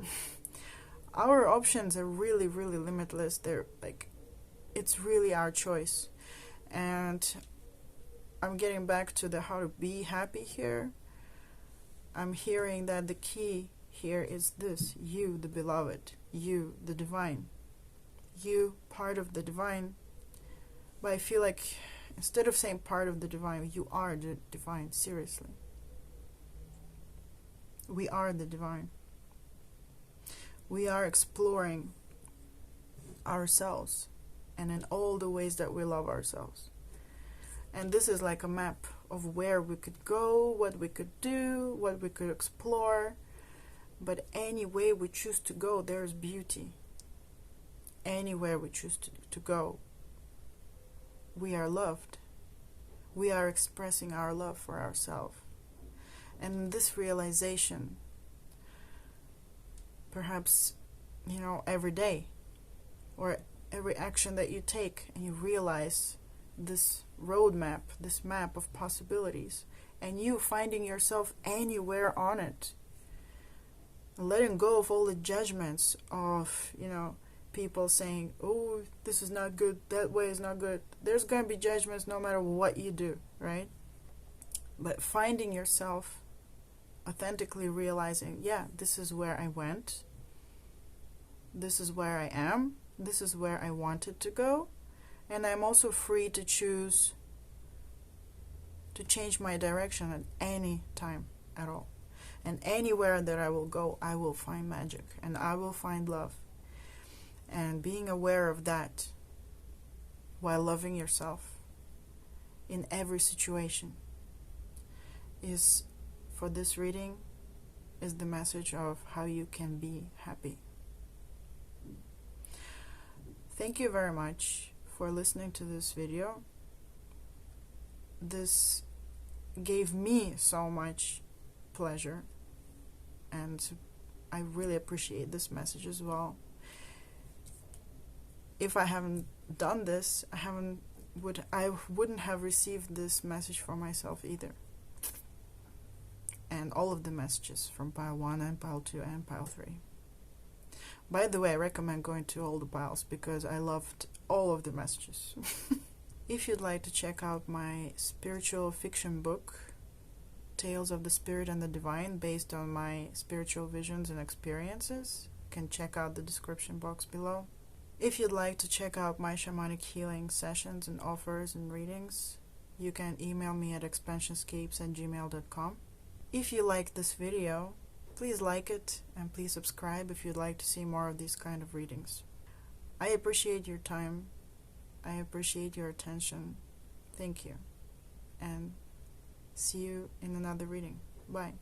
options are really, really limitless. They're it's really our choice. And I'm getting back to the how to be happy here. I'm hearing that the key here is this: you, the beloved, you, the divine, you, part of the divine. But I feel like instead of saying part of the divine, you are the divine. Seriously, we are the divine. We are exploring ourselves, and in all the ways that we love ourselves. And this is like a map of where we could go, what we could do, what we could explore. But any way we choose to go, there's beauty. Anywhere we choose to go, we are loved. We are expressing our love for ourselves. And this realization, perhaps, every day, or every action that you take, and you realize this roadmap, this map of possibilities, and you finding yourself anywhere on it. Letting go of all the judgments of, people saying, oh, this is not good, that way is not good. There's going to be judgments no matter what you do, right? But finding yourself, authentically realizing, yeah, this is where I went. This is where I am. This is where I wanted to go. And I'm also free to choose to change my direction at any time at all. And anywhere that I will go, I will find magic and I will find love. And being aware of that while loving yourself in every situation is, for this reading, is the message of how you can be happy. Thank you very much for listening to this video. This gave me so much pleasure, and I really appreciate this message as well. If I haven't done this, I haven't wouldn't have received this message for myself either. And all of the messages from pile 1 and pile 2 and pile 3. By the way, I recommend going to all the piles because I loved all of the messages. If you'd like to check out my spiritual fiction book, Tales of the Spirit and the Divine, based on my spiritual visions and experiences, you can check out the description box below. If you'd like to check out my shamanic healing sessions and offers and readings, you can email me at expansionscapes@gmail.com. If you liked this video, please like it and please subscribe if you'd like to see more of these kind of readings. I appreciate your time. I appreciate your attention. Thank you. And see you in another reading. Bye.